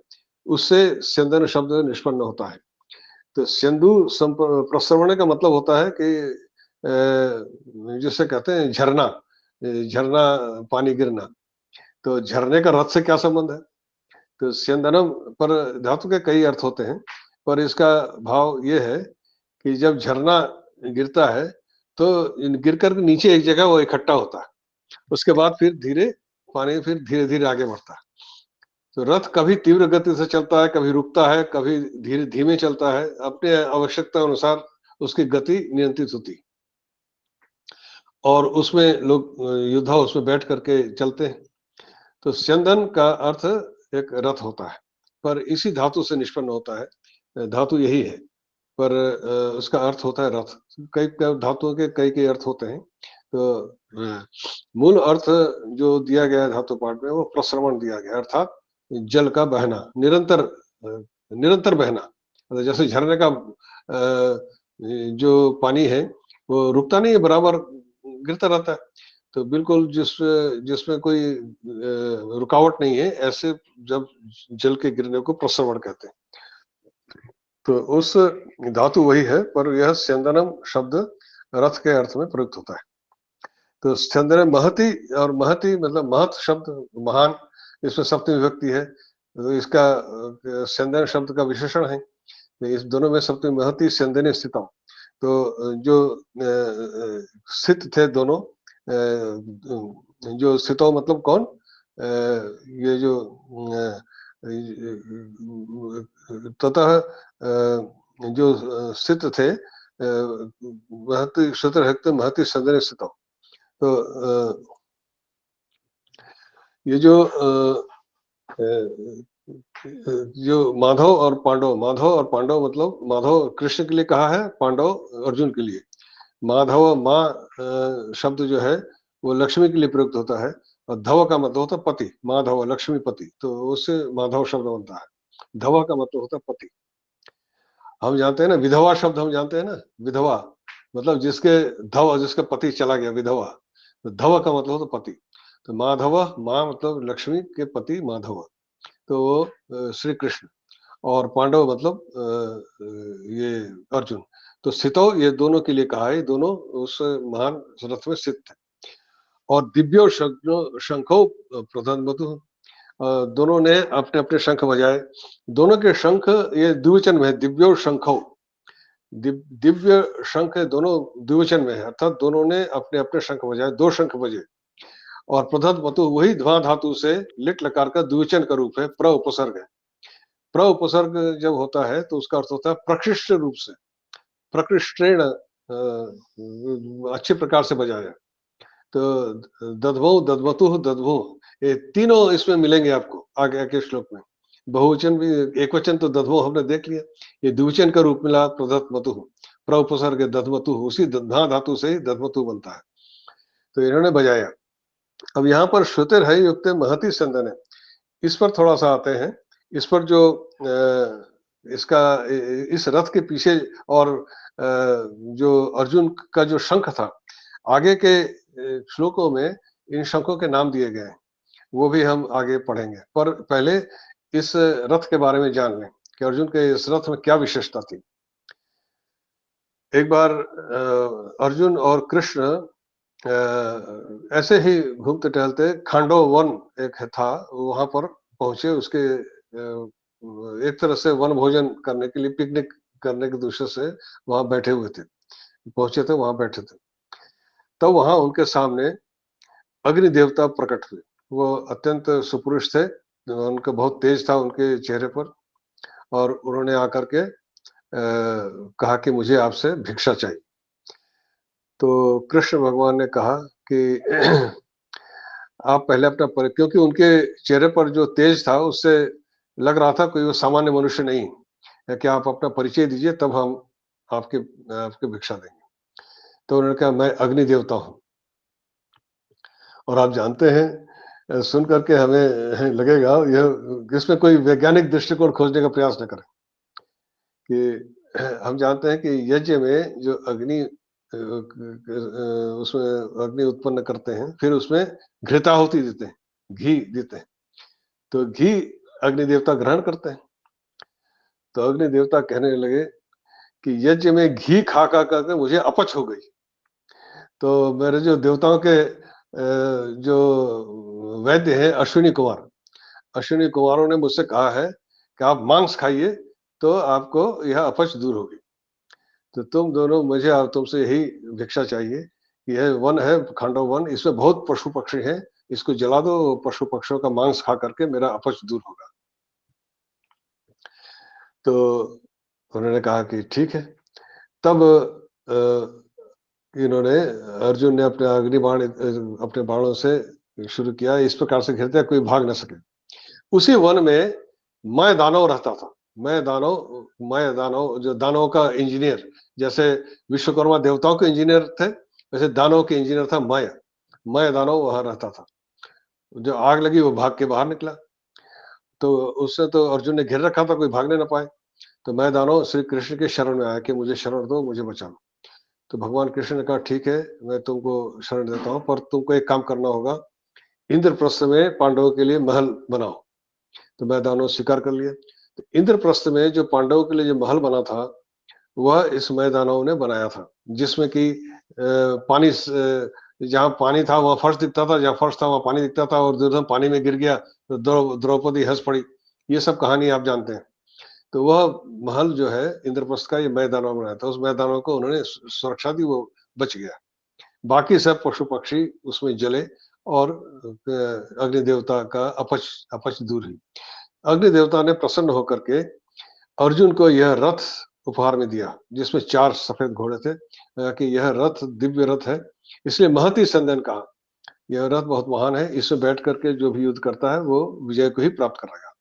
उससे स्यंदन शब्द निष्पन्न होता है। तो सेंदु प्रस्रवण का मतलब होता है कि जिसे कहते हैं झरना, झरना पानी गिरना। तो झरने का रथ से क्या संबंध है? तो स्यंदनम पर धातु के कई अर्थ होते हैं, पर इसका भाव ये है कि जब झरना गिरता है तो गिर कर नीचे एक जगह वो इकट्ठा होता है, उसके बाद फिर पानी फिर धीरे धीरे आगे बढ़ता है। तो रथ कभी तीव्र गति से चलता है, कभी रुकता है, कभी धीरे धीमे चलता है, अपने आवश्यकता अनुसार उसकी गति नियंत्रित होती, और उसमें लोग योद्धा उसमें बैठ करके चलते हैं। तो स्यंदन का अर्थ एक रथ होता है, पर इसी धातु से निष्पन्न होता है, धातु यही है, पर उसका अर्थ होता है रथ। कई धातुओं के कई अर्थ होते हैं। तो मूल अर्थ जो दिया गया है धातु पाठ में, वो प्रस्रवण दिया गया, अर्थात जल का बहना, निरंतर बहना। मतलब जैसे झरने का जो पानी है वो रुकता नहीं है, बराबर गिरता रहता है। तो बिल्कुल जिसमें कोई रुकावट नहीं है, ऐसे जब जल के गिरने को प्रस्रवण कहते हैं। तो उस धातु वही है, पर यह स्यंदनम शब्द रथ के अर्थ में प्रयुक्त होता है। तो स्यंदन महति, और महति मतलब महत शब्द महान, इसमें सप्तमी विभक्ति है, तो इसका स्यंदन शब्द का विशेषण है। तो इस दोनों में सप्तमी महति स्यंदने स्थितम। तो जो स्थित थे दोनों, जो स्थितो मतलब कौन, ये जो ततः जो स्थित थे, महति शत्रहक्त महति संदने स्थित। तो ये जो माधव और पांडव मतलब माधव कृष्ण के लिए कहा है, पांडव अर्जुन के लिए। माधव माँ शब्द जो है वो लक्ष्मी के लिए प्रयुक्त होता है, और धव का मतलब होता है पति, माधव लक्ष्मी पति, तो उससे माधव शब्द बनता है। धव का मतलब होता है पति। हम जानते हैं ना विधवा शब्द, हम जानते हैं ना विधवा मतलब जिसका पति चला गया, विधवा। तो धव का मतलब होता पति। तो माधव माँ मतलब लक्ष्मी के पति माधव, तो वो श्री कृष्ण, और पांडव मतलब ये अर्जुन। तो स्थितो ये दोनों के लिए कहा है, दोनों उस महान रथ में स्थित थे। और दिव्यो शंखो प्रधान मधु, दोनों ने अपने अपने शंख बजाए। दोनों के शंख ये द्विवचन में है, दिव्यो शंखो, दिव्य शंख दोनों द्विवचन में है, अर्थात दोनों ने अपने अपने शंख बजाए, 2 शंख बजे। और प्रधत मतु वही ध्वा धातु से लिट लकार का द्विवचन का रूप है, प्र उपसर्ग है। प्र उपसर्ग जब होता है तो उसका अर्थ होता है प्रकृष्ट रूप से, प्रकृष्टेण, अच्छे प्रकार से बजाया। तो दधवो दधवतु दधवो, ये तीनों इसमें मिलेंगे आपको आगे के श्लोक में। बहुवचन भी, एक वचन तो दधवो हमने देख लिया, ये द्विवचन का रूप मिला प्रधत मतु, प्र उपसर्ग दधवतु, उसी धा धातु से ही दधवतु बनता है। तो इन्होंने बजाया। अब यहाँ पर श्रुतिर है युक्त महति संदन है, इस पर थोड़ा सा आते हैं। इस पर जो इसका इस रथ के पीछे और जो अर्जुन का जो शंख था, आगे के श्लोकों में इन शंखों के नाम दिए गए हैं, वो भी हम आगे पढ़ेंगे। पर पहले इस रथ के बारे में जान लें कि अर्जुन के इस रथ में क्या विशेषता थी। एक बार अर्जुन और कृष्ण ऐसे ही घूमते टहलते खांडव वन एक था, वहां पर पहुंचे। उसके एक तरह से वन भोजन करने के लिए, पिकनिक करने के दूसरे से वहां बैठे हुए थे, पहुंचे थे, वहां बैठे थे। तब वहां उनके सामने अग्नि देवता प्रकट हुए। वो अत्यंत सुपुरुष थे, उनका बहुत तेज था उनके चेहरे पर, और उन्होंने आकर के कहा कि मुझे आपसे भिक्षा चाहिए। तो कृष्ण भगवान ने कहा कि आप पहले अपना क्योंकि उनके चेहरे पर जो तेज था उससे लग रहा था कोई वो सामान्य मनुष्य नहीं है, कि आप अपना परिचय दीजिए तब हम आपके आपके भिक्षा देंगे। तो उन्होंने कहा मैं अग्नि देवता हूँ। और आप जानते हैं, सुन करके हमें लगेगा यह, इसमें कोई वैज्ञानिक दृष्टिकोण खोजने का प्रयास न करें कि हम जानते हैं कि यज्ञ में जो अग्नि उसमें अग्नि उत्पन्न करते हैं, फिर उसमें घृताहुति देते हैं, घी देते हैं। तो घी अग्नि देवता ग्रहण करते हैं। तो अग्नि देवता कहने लगे कि यज्ञ में घी खा खा करके मुझे अपच हो गई। तो मेरे जो देवताओं के जो वैद्य हैं अश्विनी कुमारों ने मुझसे कहा है कि आप मांस खाइए तो आपको यह अपच दूर होगी। तो तुम दोनों, मुझे और तुमसे यही भिक्षा चाहिए कि यह वन है खांडव वन, इसमें बहुत पशु पक्षी हैं, इसको जला दो, पशु पक्षियों का मांस खा करके मेरा अपच दूर होगा। तो उन्होंने कहा कि ठीक है। तब इन्होंने अर्जुन ने अपने अग्नि बाण अपने बाणों से शुरू किया, इस प्रकार से घेरते कोई भाग न सके। उसी वन में मैं दानव रहता था। मैं दानव जो दानव का इंजीनियर, जैसे विश्वकर्मा देवताओं के इंजीनियर थे, वैसे दानव के इंजीनियर था मैं दानव वहां रहता था। जो आग लगी वो भाग के बाहर निकला। तो उससे तो अर्जुन ने घेर रखा था, कोई भागने ना पाए। तो मैं दानव श्री कृष्ण के शरण में आया कि मुझे शरण दो, मुझे बचाओ। तो भगवान कृष्ण ने कहा ठीक है, मैं तुमको शरण देता हूँ, पर तुमको एक काम करना होगा, इंद्रप्रस्थ में पांडवों के लिए महल बनाओ। तो मैं दानव स्वीकार कर लिया। तो इंद्रप्रस्थ में जो पांडवों के लिए जो महल बना था, वह इस मैदानों ने बनाया था, जिसमें कि पानी जहाँ पानी था वहां फर्श दिखता था, जहाँ फर्श था वहां पानी दिखता था, और दुर्योधन पानी में गिर गया तो द्रौपदी हंस पड़ी। ये सब कहानी आप जानते हैं। तो वह महल जो है इंद्रप्रस्थ का, ये मैदानों में बनाया था। उस मैदानों को उन्होंने सुरक्षा दी, वो बच गया। बाकी सब पशु पक्षी उसमें जले, और अग्नि देवता का अपच अपच दूर हुई। अग्नि देवता ने प्रसन्न होकर के अर्जुन को यह रथ उपहार में दिया, जिसमें 4 सफेद घोड़े थे, कि यह रथ दिव्य रथ है, इसलिए महती संदन कहा। यह रथ बहुत महान है, इसमें बैठ करके जो भी युद्ध करता है वो विजय को ही प्राप्त करेगा।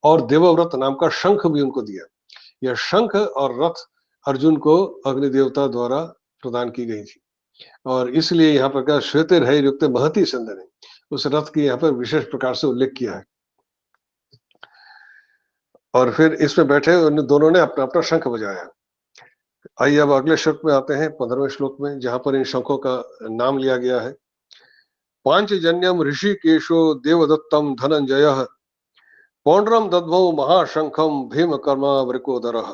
और देवव्रत नाम का शंख भी उनको दिया। यह शंख और रथ अर्जुन को अग्नि देवता द्वारा प्रदान की गई थी, और इसलिए यहाँ पर क्या श्वेतर है युक्त महती संदन है, उस रथ की यहाँ पर विशेष प्रकार से उल्लेख किया है। और फिर इसमें बैठे उन दोनों ने अपना अपना शंख बजाया। आइए अब अगले श्लोक में आते हैं, 15वें श्लोक में, जहां पर इन शंखों का नाम लिया गया है। पांचजन्यम ऋषिकेशो देवदत्तम धनंजय पौंड्रम दद्मौ महाशंखम भीम कर्मा वृकोदरः।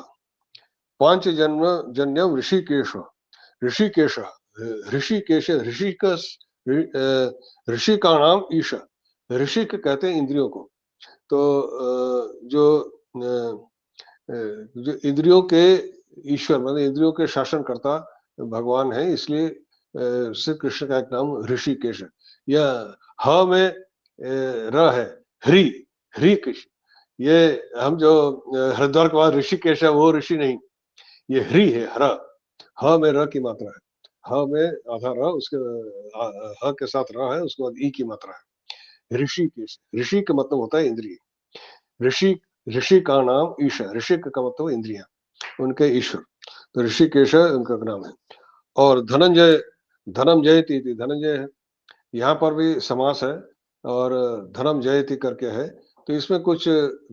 पांचजन्म जन्यम ऋषिकेश, ऋषिकेश ऋषिकेश ऋषिकस ऋषि का नाम ईश। ऋषिक कहते हैं इंद्रियों को। तो जो इंद्रियों के ईश्वर, मतलब इंद्रियों के शासनकर्ता भगवान है, इसलिए श्री कृष्ण का एक नाम ऋषिकेश है। यह ह में र है, हरि हरि कृष्ण। ये हम जो हरिद्वार के बाद ऋषिकेश है, वो ऋषि नहीं, ये हरि है, हर। ह में र की मात्रा है, ह में आधा र, उसके ह के साथ र है, उसके बाद ई की मात्रा है। ऋषिकेश, ऋषि का मतलब होता है इंद्रिय। ऋषि, ऋषि का नाम ईश है, ऋषि का मतलब इंद्रिया, उनके ईश्वर। तो ऋषिकेश उनका नाम है। और धनंजय, धनम जयति, धनंजय है, यहाँ पर भी समास है, और धनम जयति करके है। तो इसमें कुछ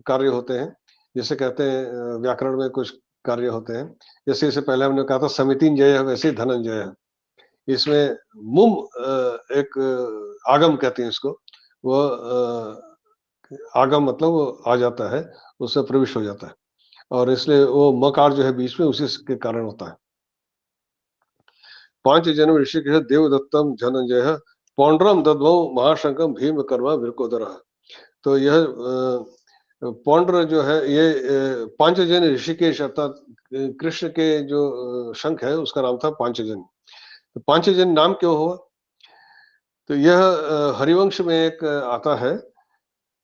कार्य होते हैं, जैसे कहते हैं व्याकरण में कुछ कार्य होते हैं। जैसे इससे पहले हमने कहा था समितिन जय है, वैसे ही धनंजय है। इसमें मुम एक आगम कहते हैं इसको, वो आगम मतलब वो आ जाता है, उससे प्रविष्ट हो जाता है और इसलिए वो मकार जो है बीच में उसी के कारण होता है। 5 जन्म ऋषिकेश देवदत्तम धनंजय पौंड्रम दद्मौ महाशंकम भीम कर्मा वृकोदरः। तो यह पौंड्र जो है ये पांचजन ऋषिकेश अर्थात कृष्ण के जो शंख है उसका नाम था पांचजन। तो पांचजन नाम क्यों हुआ? तो यह हरिवंश में एक आता है,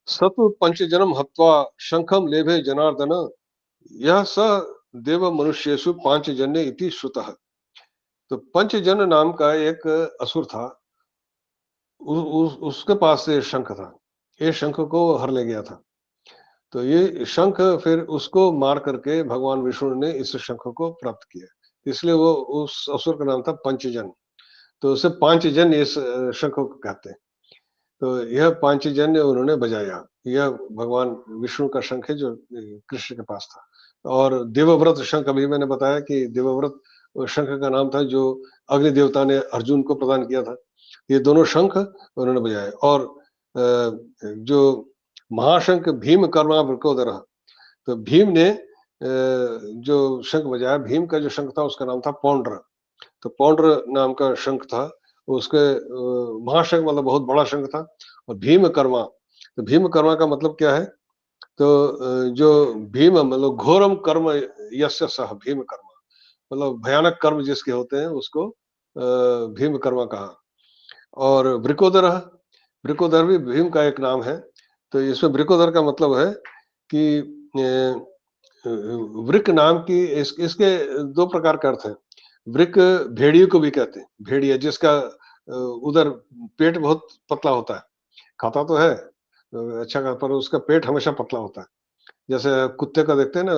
सतु पंचजनम हत्वा शंखम लेभे जनार्दन यह स देव मनुष्येषु पांचजन्य इति श्रुतः। तो पंचजन नाम का एक असुर था, उसके पास से शंख था, ये शंख को हर ले गया था। तो ये शंख फिर उसको मार करके भगवान विष्णु ने इस शंख को प्राप्त किया, इसलिए वो उस असुर का नाम था पंचजन। तो उसे पांचजन इस शंख को कहते हैं। तो यह पांचजन्य उन्होंने बजाया, यह भगवान विष्णु का शंख है जो कृष्ण के पास था। और देवव्रत शंख अभी मैंने बताया कि देवव्रत शंख का नाम था जो अग्नि देवता ने अर्जुन को प्रदान किया था। ये दोनों शंख उन्होंने बजाए और जो महाशंख भीम कर्मा वृकोदर, तो भीम ने जो शंख बजाया, भीम का जो शंख था उसका नाम था पौंड्र। तो पौंड्र नाम का शंख था, उसके महाशंख मतलब बहुत बड़ा शंख था। और भीम कर्मा, तो भीम कर्मा का मतलब क्या है? तो जो भीम मतलब घोरम कर्म यस्य सह भीम कर्मा, मतलब भयानक कर्म जिसके होते हैं उसको भीम कर्मा कहा। और वृकोदर, वृकोदर भी भीम का एक नाम है। तो इसमें वृकोदर का मतलब है कि वृक नाम की इसके दो प्रकार का अर्थ है। वृक भेड़िए को भी कहते हैं, भेड़िया जिसका उधर पेट बहुत पतला होता है, खाता तो है अच्छा का, पर उसका पेट हमेशा पतला होता है। जैसे कुत्ते का देखते हैं ना,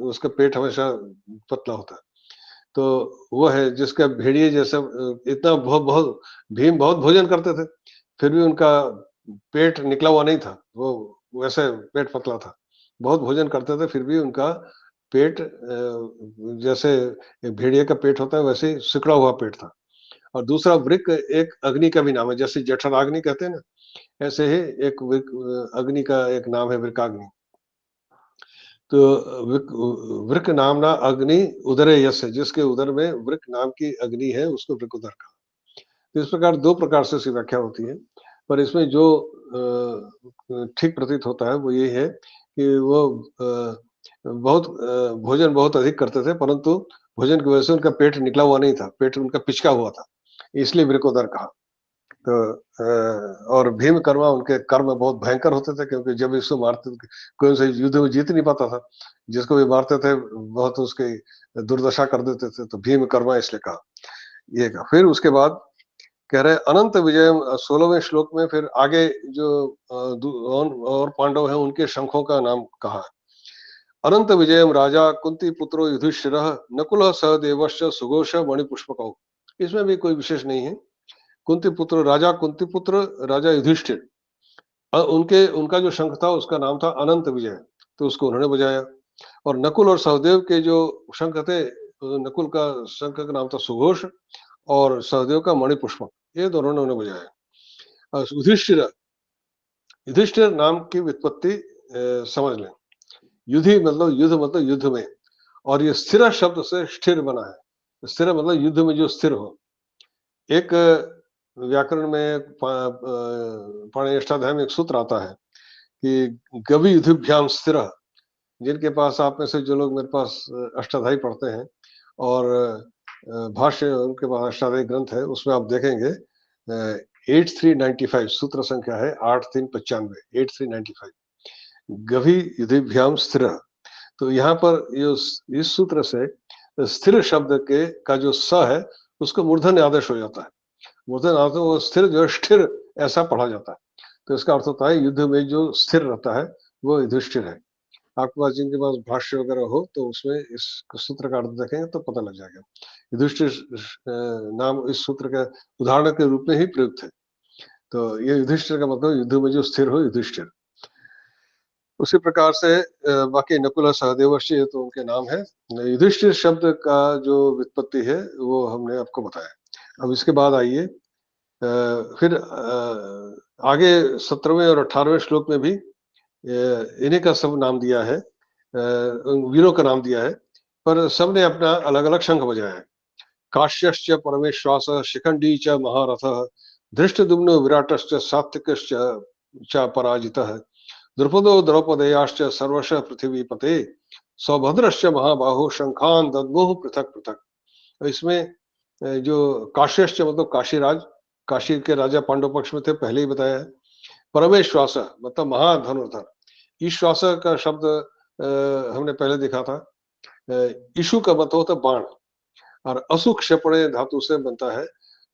उसका पेट हमेशा पतला होता है। तो वो है जिसका भेड़िए जैसा इतना बहुत बहुत भीम बहुत भोजन करते थे, फिर भी उनका पेट निकला हुआ नहीं था, वो वैसे पेट पतला था। बहुत भोजन करते थे फिर भी उनका पेट जैसे एक भेड़िए का पेट होता है वैसे ही सिकुड़ा हुआ पेट था। और दूसरा वृक एक अग्नि का भी नाम है, जैसे जठराग्नि कहते हैं ना, ऐसे ही एक अग्नि का एक नाम है वृकाग्नि। तो वृक नामना अग्नि उदरे यश है, जिसके उदर में वृक नाम की अग्नि है उसको वृक उदर कहा। तो इस प्रकार दो प्रकार से इसकी व्याख्या होती है, पर इसमें जो ठीक प्रतीत होता है वो ये है कि वो बहुत भोजन बहुत अधिक करते थे, परंतु भोजन की वजह से उनका पेट निकला हुआ नहीं था, पेट उनका पिचका हुआ था, इसलिए वृकोदर कहा। तो और भीम कर्मा उनके कर्म बहुत भयंकर होते थे, क्योंकि जब इसको मारते कोई उनसे युद्ध में जीत नहीं पाता था, जिसको भी मारते थे बहुत उसकी दुर्दशा कर देते थे, तो भीम कर्मा इसलिए कहा। ये कहा फिर उसके बाद कह रहे अनंत विजय 16वें श्लोक में फिर आगे जो और पांडव हैं उनके शंखों का नाम कहा। अनंत विजयम राजा कुंती पुत्रो युधिष्ठिर नकुल सहदेवश्च सुघोष मणिपुष्पक। इसमें भी कोई विशेष नहीं है। कुंती पुत्र राजा, कुंती पुत्र राजा युधिष्ठिर, उनके उनका जो शंख था उसका नाम था अनंत विजय, तो उसको उन्होंने बजाया। और नकुल और सहदेव के जो शंख थे, नकुल का शंख का नाम था सुघोष और सहदेव का मणिपुष्पक, ये दोनों ने उन्हें बजाया। और युधिष्ठिर, युधिष्ठिर नाम की व्युत्पत्ति समझ लें। युधि मतलब युद्ध, मतलब युद्ध में, और ये स्थिर शब्द से स्थिर बना है। स्थिर मतलब युद्ध में जो स्थिर हो। एक व्याकरण में पाणिनि अष्टाध्याय में एक सूत्र आता है कि गवि युधिभ्याम स्थिर। जिनके पास आप में से जो लोग मेरे पास अष्टाध्यायी पढ़ते हैं और भाष्य उनके पास अष्टाध्यायी ग्रंथ है, उसमें आप देखेंगे 8395 सूत्र संख्या है 8395 8395 गभि युधिभ्याम स्थिर। तो यहाँ पर ये इस सूत्र से स्थिर शब्द के का जो स है उसको मूर्धन्य आदेश हो जाता है। मूर्धन्य आदेश वो स्थिर जो स्थिर ऐसा पढ़ा जाता है। तो इसका अर्थ होता है युद्ध में जो स्थिर रहता है वो युधिष्ठिर है। आपके पास जिनके पास भाष्य वगैरह हो तो उसमें इस सूत्र का अर्थ देखेंगे तो पता लग जाएगा। युधिष्ठिर नाम इस सूत्र के उदाहरण के रूप में ही प्रयुक्त है। तो ये युधिष्ठिर का मतलब युद्ध में जो स्थिर हो, युधिष्ठिर। उसी प्रकार से बाकी नकुल सहदेव तो उनके नाम है। युधिष्ठिर शब्द का जो व्युत्पत्ति है वो हमने आपको बताया। अब इसके बाद आइए फिर आगे 17वें और 18वें श्लोक में भी इन्हीं का सब नाम दिया है, वीरों का नाम दिया है, पर सबने अपना अलग-अलग शंख बजाया है। काश्यश्च परमेश्वास शिखंडी च महारथः धृष्टद्युम्नो विराटश्च सात्विकश्च च पराजितः द्रुपदो द्रौपदेयाश्च सर्वशः पृथ्वीपते सौभद्रश्च महाबाहो शंखान दद्मुः पृथक पृथक। इसमें जो काश्यश्च मतलब काशीराज, काशी के राजा पांडव पक्ष में थे, पहले ही बताया है। परमेश्वास मतलब महाधनुर्धर, ईश्वास का शब्द हमने पहले देखा था। ईशु का मतलब होता है बाण, और असु क्षेपणे धातु से बनता है।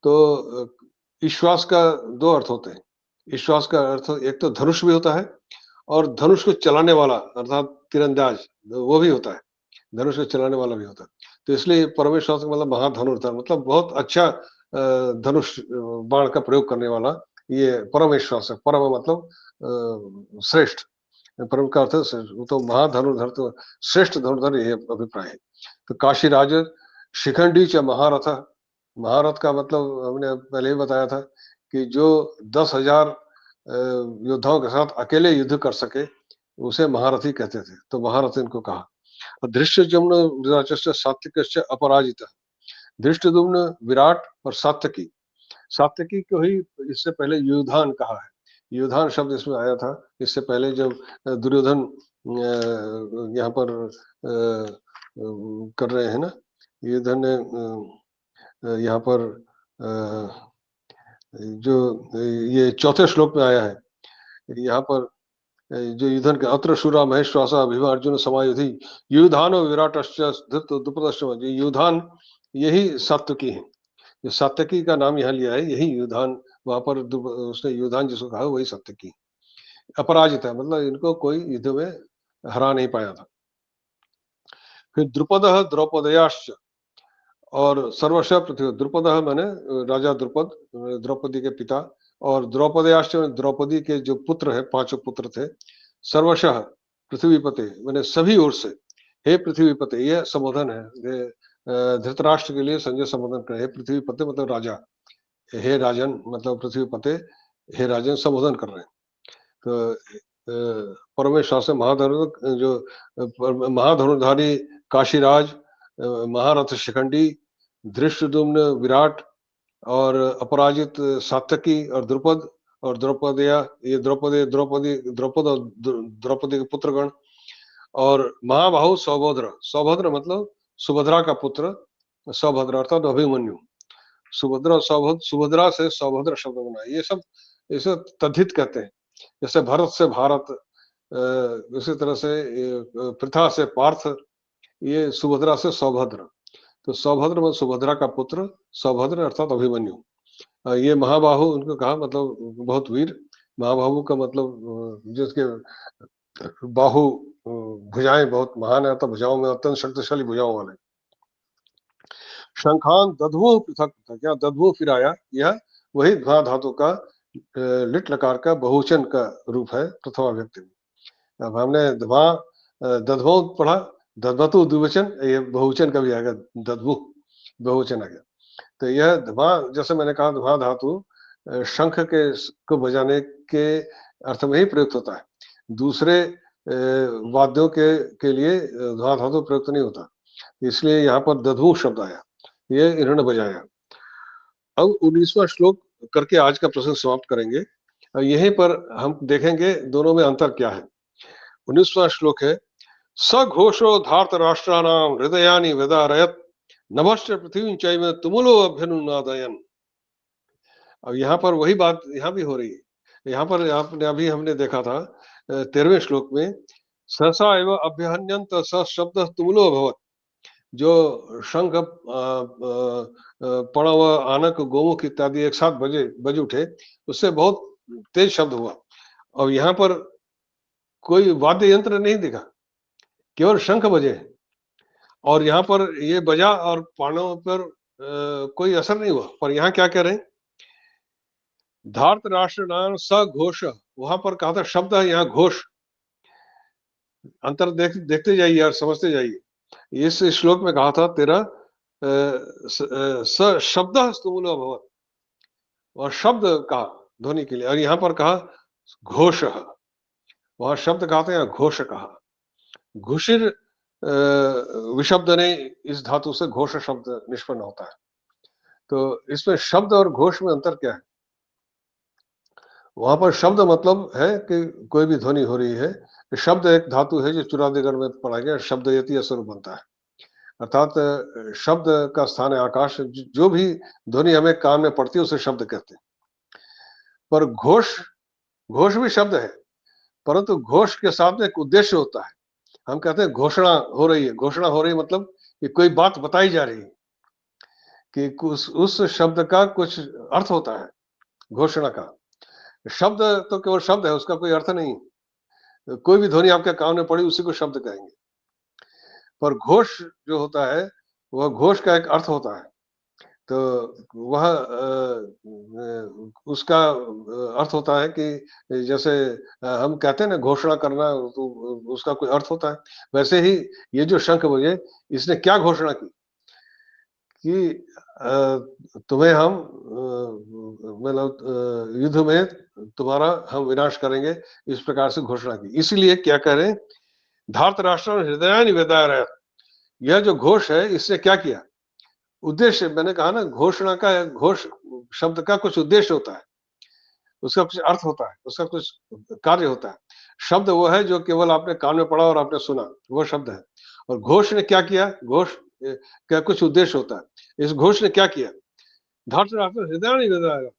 तो ईश्वास का दो अर्थ होते हैं। ईश्वास का अर्थ एक तो धनुष भी होता है, और धनुष को चलाने वाला अर्थात तीरंदाज वो भी होता है, धनुष को चलाने वाला भी होता है। तो इसलिए परमेश्वास का मतलब महाधनुर्धर, मतलब बहुत अच्छा धनुष बाण का प्रयोग करने वाला ये परमेश्वास है। परम मतलब श्रेष्ठ, परम का अर्थ है श्रेष्ठ, तो महाधनुर्धर तो श्रेष्ठ धनुर्धर, ये अभिप्राय है। तो काशीराज शिखंडी च महारथ, महारथ का मतलब हमने पहले ही बताया था कि जो 10,000 योद्धाओं के साथ अकेले युद्ध कर सके उसे महारथी कहते थे, तो महारथ इनको कहा। धृष्टद्युम्न विराटश्च सात्विकश्च अपराजितः, धृष्टद्युम्न विराट और सात्यकी, सात्यकी को ही इससे पहले युधान कहा है। युधान शब्द इसमें आया था इससे पहले, जब दुर्योधन यहाँ पर कर रहे हैं ना, युधान ने यहाँ पर जो ये चौथे श्लोक में आया है, यहाँ पर जो युधन के अत्र शूरा महेश्वासा अभिमा अर्जुन समायुधि युधान विराटश्च द्रुपदश्च, युधान यही सात्विकी है, जो सात्यकी का नाम यहाँ लिया है, यही युधान, वहां पर उसने युधान जिसको कहा वही सात्यकी। अपराजित है मतलब इनको कोई युद्ध में हरा नहीं पाया था। फिर द्रुपद द्रौपदयाश्च और सर्वशः पृथ्वी, द्रुपद माने राजा द्रुपद, द्रौपदी के पिता, और द्रौपदयाश्च द्रौपदी के जो पुत्र है, 5 पुत्र थे। सर्वशः पृथ्वीपते माने सभी ओर से, हे पृथ्वीपते, यह संबोधन है धृतराष्ट्र के लिए संजय संबोधन करे, हे पृथ्वीपते मतलब राजा, हे राजन मतलब पृथ्वीपते, हे राजन संबोधन कर रहे हैं। तो परमेश्वर से महाधनुर्धर जो महाधनुर्धारी काशीराज, महारथ शिखंडी, धृष्टद्युम्न विराट, और अपराजित सात्यकी और द्रुपद और द्रौपदया, ये द्रौपदी द्रौपदी द्रौपद और द्रौपदी के पुत्रगण, और महाबाहु सौभद्र, सौभद्र मतलब सुभद्रा का पुत्र, सौभद्र अर्थात अभिमन्यु, सुभद्रा सौभद्र, सुभद्रा से सौभद्र शब्द बना, ये सब इसे तद्धित कहते हैं। जैसे भरत से भारत, उसी तरह से पृथा से पार्थ, ये सुभद्रा से सौभद्र, तो सौभद्र मतलब सुभद्रा का पुत्र, सौभद्र अर्थात अभिमन्यु। ये महाबाहु उनको कहा मतलब बहुत वीर, महाबाहु का मतलब जिसके बाहु भुजाएं बहुत महान है, तो भुजाओं में अत्यंत शक्तिशाली भुजाओं वाले। शंखान दधवो पृथक पृथक, क्या दधवो फिर आया, यह वही ध्वा धातु का लिट लकार का बहुवचन का रूप है प्रथमा व्यक्ति में। अब हमने ध्वा दधवो पढ़ा, दधवतु द्विवचन, ये बहुवचन का भी आएगा, दधवु बहुवचन आ गया। तो यह ध्वा, जैसे मैंने कहा ध्वा धातु शंख के को बजाने के अर्थ में ही प्रयुक्त होता है, दूसरे वाद्यों के लिए ध्वा धातु प्रयुक्त नहीं होता, इसलिए यहाँ पर दधवु शब्द आया, ये इन्होंने बजाया। अब 19वां श्लोक करके आज का प्रसंग समाप्त करेंगे, और यहीं पर हम देखेंगे दोनों में अंतर क्या है। 19वां श्लोक है, स घोषो धार्त राष्ट्राणाम हृदयानि वेदारयत नभश्च पृथ्वी चैव तुमुलो अभ्यनुनादयन। अब यहाँ पर वही बात यहाँ भी हो रही है। यहाँ पर आपने अभी हमने देखा था 13वें श्लोक में, सहसा एवं अभ्यहन्यंत स शब्द तुमुलो अभवत, जो शंख पड़ा हुआ आनक गोमुख इत्यादि एक साथ बज उठे, उससे बहुत तेज शब्द हुआ। और यहाँ पर कोई वाद्य यंत्र नहीं दिखा, केवल शंख बजे, और यहाँ पर ये बजा और पाणों पर कोई असर नहीं हुआ। पर यहाँ क्या कह रहे हैं, धार्त राष्ट्र नाम स घोष, वहां पर कहा था शब्द है, यहाँ घोष, अंतर देखते जाइए और समझते जाइए। इस श्लोक में कहा था तेरा स शब्दः स्तुमुलो अभवत्, और शब्द कहा ध्वनि के लिए, और यहाँ पर कहा घोषः, वहाँ शब्द कहा था, यहाँ घोष कहा। घुषिर विशब्द ने इस धातु से घोष शब्द निष्पन्न होता है। तो इसमें शब्द और घोष में अंतर क्या है? वहां पर शब्द मतलब है कि कोई भी ध्वनि हो रही है। शब्द एक धातु है जो चुरादेगढ़ में पढ़ा गया, शब्द यति स्वरूप बनता है, अर्थात शब्द का स्थान है आकाश। जो भी ध्वनि हमें कान में पड़ती है उसे शब्द कहते हैं। पर घोष, घोष भी शब्द है, परंतु घोष के साथ में एक उद्देश्य होता है। हम कहते हैं घोषणा हो रही है, घोषणा हो रही है मतलब कि कोई बात बताई जा रही है, कि उस शब्द का कुछ अर्थ होता है घोषणा का। शब्द तो केवल शब्द है, उसका कोई अर्थ नहीं। कोई भी ध्वनि आपके कान में पड़ी उसी को शब्द कहेंगे। पर घोष जो होता है वह घोष का एक अर्थ होता है। तो वह उसका अर्थ होता है कि जैसे हम कहते हैं ना घोषणा करना, तो उसका कोई अर्थ होता है। वैसे ही ये जो शंख बजे, इसने क्या घोषणा की कि तुम्हें हम मतलब युद्ध में तुम्हारा हम विनाश करेंगे, इस प्रकार से घोषणा की। इसीलिए क्या कह रहे हैं, धार्तराष्ट्र हृदयानि वेदारयत्, यह जो घोष है इसने क्या किया, उद्देश्य। मैंने कहा ना घोषणा का, घोष शब्द का कुछ उद्देश्य होता है, उसका कुछ अर्थ होता है, उसका कुछ कार्य होता है। शब्द वो है जो केवल आपने कान में पढ़ा और आपने सुना, वो शब्द है। और घोष ने क्या किया, घोष का कुछ उद्देश्य होता है। इस घोष ने क्या किया, धार्तराष्ट्र हृदयानि वेदारयत्,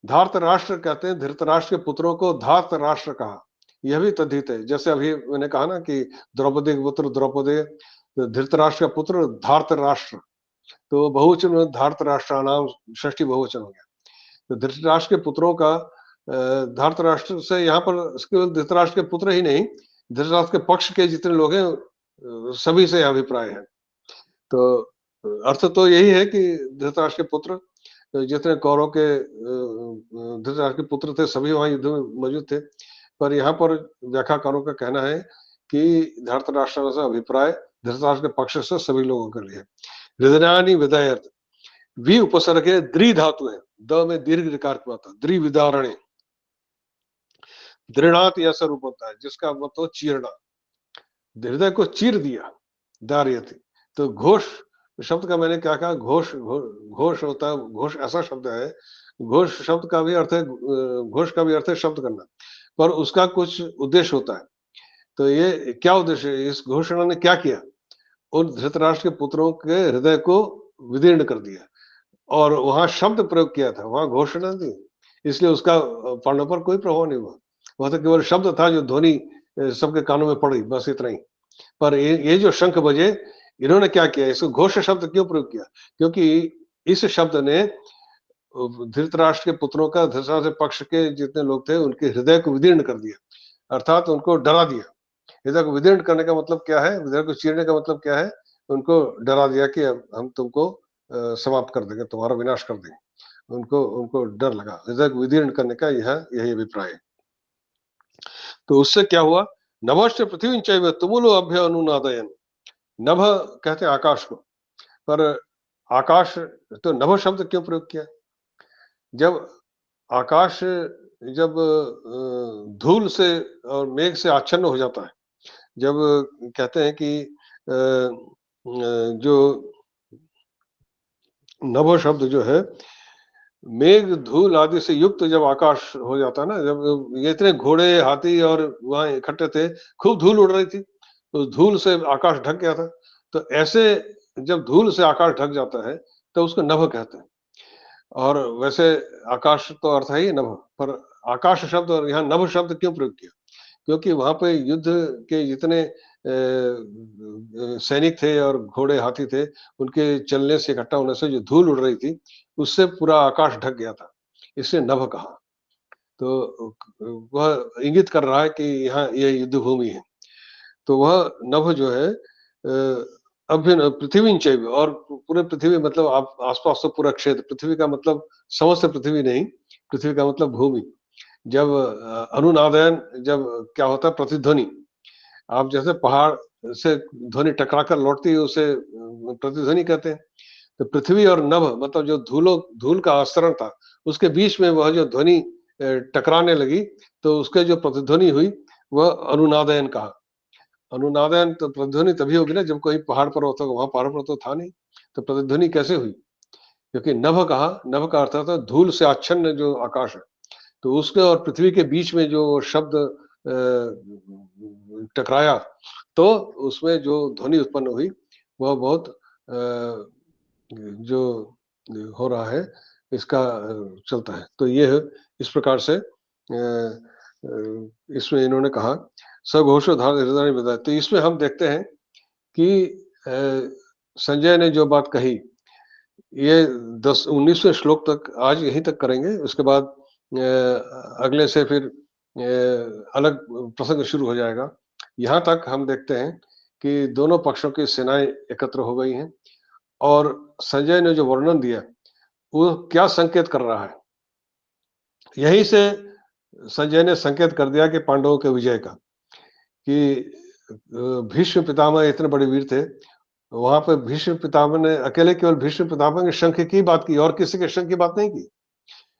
धार्तराष्ट्र कहते हैं धृतराष्ट्र के पुत्रों को धार्तराष्ट्र कहा। यह भी तद्धित है, जैसे अभी मैंने कहा ना कि द्रौपदी के पुत्र द्रौपदी, धृतराष्ट्र का पुत्र धार्तराष्ट्र, तो बहुवचन में धार्तराष्ट्राणाम, षष्ठी बहुवचन हो गया। तो धृतराष्ट्र के पुत्रों का धार्तराष्ट्र से यहाँ पर केवल धृतराष्ट्र के पुत्र ही नहीं, धृतराष्ट्र के पक्ष के जितने लोग हैं सभी से अभिप्राय है। तो अर्थ तो यही है कि धृतराष्ट्र के पुत्र, जितने कौरव के धृतराष्ट्र के पुत्र थे सभी वहां युद्ध में मौजूद थे। पर यहाँ पर व्याख्याकारों का कहना है कि धार्तराष्ट्र से अभिप्राय धृतराष्ट्र के पक्ष से सभी लोगों के लिए। हृदयानि विदायत, वि उपसर्ग है, द्रि धातु है, द में दीर्घ ऋकार की बात है, द्रि विदारणे, दृढ़ात ऐसा रूप होता है जिसका मतलब चीरना, हृदय को चीर दिया, दार्यति। तो घोष शब्द का मैंने क्या कहा, घोष घोष होता है, घोष ऐसा शब्द है, घोष शब्द का भी अर्थ है, घोष का भी अर्थ है शब्द करना, पर उसका कुछ उद्देश्य होता है। तो ये क्या उद्देश्य है, इस घोषणा ने क्या किया, उन धृतराष्ट्र के पुत्रों के हृदय को विदीर्ण कर दिया, और वहां शब्द प्रयोग किया था, वहां घोषणा थी, इसलिए उसका पढ़ने पर कोई प्रभाव नहीं हुआ। वह तो केवल शब्द था जो ध्वनि सबके कानों में पड़ी, बस इतना ही। पर ये जो शंख बजे, इन्होंने क्या किया, इसको घोष शब्द क्यों प्रयोग किया, क्योंकि इस शब्द ने धृतराष्ट्र के पुत्रों का, धृतराष्ट्र पक्ष के जितने लोग थे उनके हृदय को विदीर्ण कर दिया, अर्थात उनको डरा दिया। हृदय को विदीर्ण करने का मतलब क्या है, हृदय को चीरने का मतलब क्या है, उनको डरा दिया कि हम तुमको समाप्त कर देंगे, तुम्हारा विनाश कर देंगे। उनको उनको डर लगा, हृदय को विदीर्ण करने का यही अभिप्राय है। तो उससे क्या हुआ, नभश्च पृथ्वी चैव तुमुलो अभ्य अनुनादयन, नभ कहते हैं आकाश को, पर आकाश, तो नभ शब्द क्यों प्रयोग किया, जब आकाश जब धूल से और मेघ से आच्छन्न हो जाता है, जब कहते हैं कि जो नभ शब्द जो है, मेघ धूल आदि से युक्त जब आकाश हो जाता है ना, जब ये इतने घोड़े हाथी और वहां इकट्ठे थे, खूब धूल उड़ रही थी, तो धूल से आकाश ढक गया था। तो ऐसे जब धूल से आकाश ढक जाता है तो उसको नभ कहते हैं। और वैसे आकाश तो अर्थ है ही नभ, पर आकाश शब्द और यहाँ नभ शब्द क्यों प्रयोग किया, क्योंकि वहां पे युद्ध के जितने सैनिक थे और घोड़े हाथी थे, उनके चलने से, इकट्ठा होने से जो धूल उड़ रही थी उससे पूरा आकाश ढक गया था, इसलिए नभ कहा। तो वह इंगित कर रहा है कि यहाँ ये युद्ध भूमि है। तो वह नभ जो है अभ्युन पृथ्वी चैव, और पूरे पृथ्वी मतलब आप आसपास तो पूरा क्षेत्र, पृथ्वी का मतलब समस्त पृथ्वी नहीं, पृथ्वी का मतलब भूमि। जब अनुनादयन, जब क्या होता है प्रतिध्वनि, आप जैसे पहाड़ से ध्वनि टकराकर लौटती है उसे प्रतिध्वनि कहते हैं। तो पृथ्वी और नभ मतलब जो धूल का आस्तरण था, उसके बीच में वह जो ध्वनि टकराने लगी, तो उसके जो प्रतिध्वनि हुई, वह अनुनादयन कहा। अनुनादयन तो प्रतिध्वनि तभी होगी ना जब कोई पहाड़ पर्वत होगा, वहाँ पहाड़ पर्वत तो था नहीं, तो प्रतिध्वनि कैसे हुई? क्योंकि नभ कहा, नभ का अर्थ होता है धूल से आच्छन्न जो आकाश है, तो उसके और पृथ्वी के बीच में जो शब्द टकराया, तो उसमें जो ध्वनि उत्पन्न हुई, वह बहुत जो हो रहा है, इसका चलता है। तो ये इस प्रकार से इसमें इन्होंने कहा, सघोषो धार हृदय में। तो इसमें हम देखते हैं कि संजय ने जो बात कही, ये 19वें श्लोक तक आज यहीं तक करेंगे। उसके बाद अगले से फिर अलग प्रसंग शुरू हो जाएगा। यहाँ तक हम देखते हैं कि दोनों पक्षों की सेनाएं एकत्र हो गई हैं और संजय ने जो वर्णन दिया, वो क्या संकेत कर रहा है? यहीं से संजय ने संकेत कर दिया कि पांडवों के विजय का, कि भीष्म पितामह इतने बड़े वीर थे, वहां पे भीष्म पितामह ने अकेले केवल भीष्म पितामह के शंख की बात की और किसी के शंख की बात नहीं की।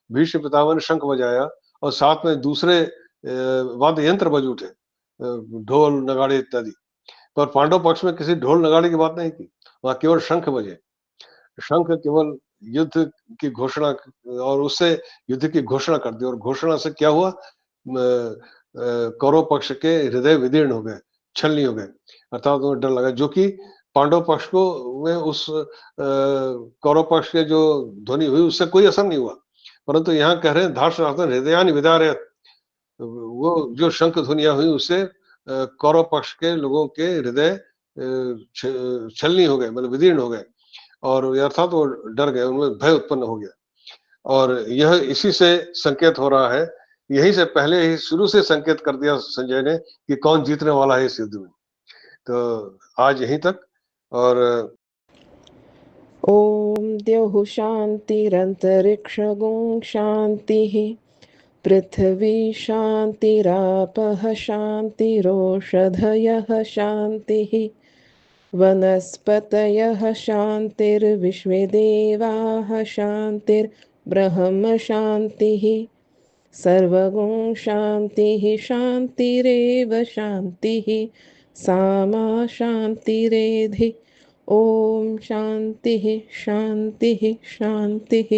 भीष्म पितामह ने शंख बजाया और साथ में दूसरे वाद्य यंत्र बज उठे, ढोल नगाड़े इत्यादि, पर पांडव पक्ष में किसी ढोल नगाड़े की बात नहीं की, वहां केवल शंख बजे। शंख केवल युद्ध की घोषणा और उससे युद्ध की घोषणा कर दी, और घोषणा से क्या हुआ, कौरव पक्ष के हृदय विदीर्ण हो गए, छलनी हो गए, अर्थात उन्हें डर लगा, जो कि पांडव पक्ष को में उस कौरव पक्ष के जो ध्वनि हुई उससे कोई असर नहीं हुआ। परंतु यहाँ कह रहे हैं धार्ष्टार्थं हृदयानि विदारयत्, वो जो शंख ध्वनियां हुई उससे कौरव पक्ष के लोगों के हृदय छलनी हो गए, मतलब विदीर्ण हो गए, और अर्थात वो डर गए, उनमें भय उत्पन्न हो गया। और यह इसी से संकेत हो रहा है, यहीं से पहले ही शुरू से संकेत कर दिया संजय ने कि कौन जीतने वाला है इस युद्ध में। तो आज यहीं तक। और ॐ द्यौः शान्तिरन्तरिक्षगुं शान्तिः पृथिवी शान्तिरापः शान्तिरोषधयः शान्तिः वनस्पतयः शान्तिर्विश्वे देवाः शान्तिर्ब्रह्म शान्तिः सर्वगुं शान्तिः शान्तिरेव शान्तिः सामा शान्तिरेधि ॐ शान्तिः शान्तिः शान्तिः।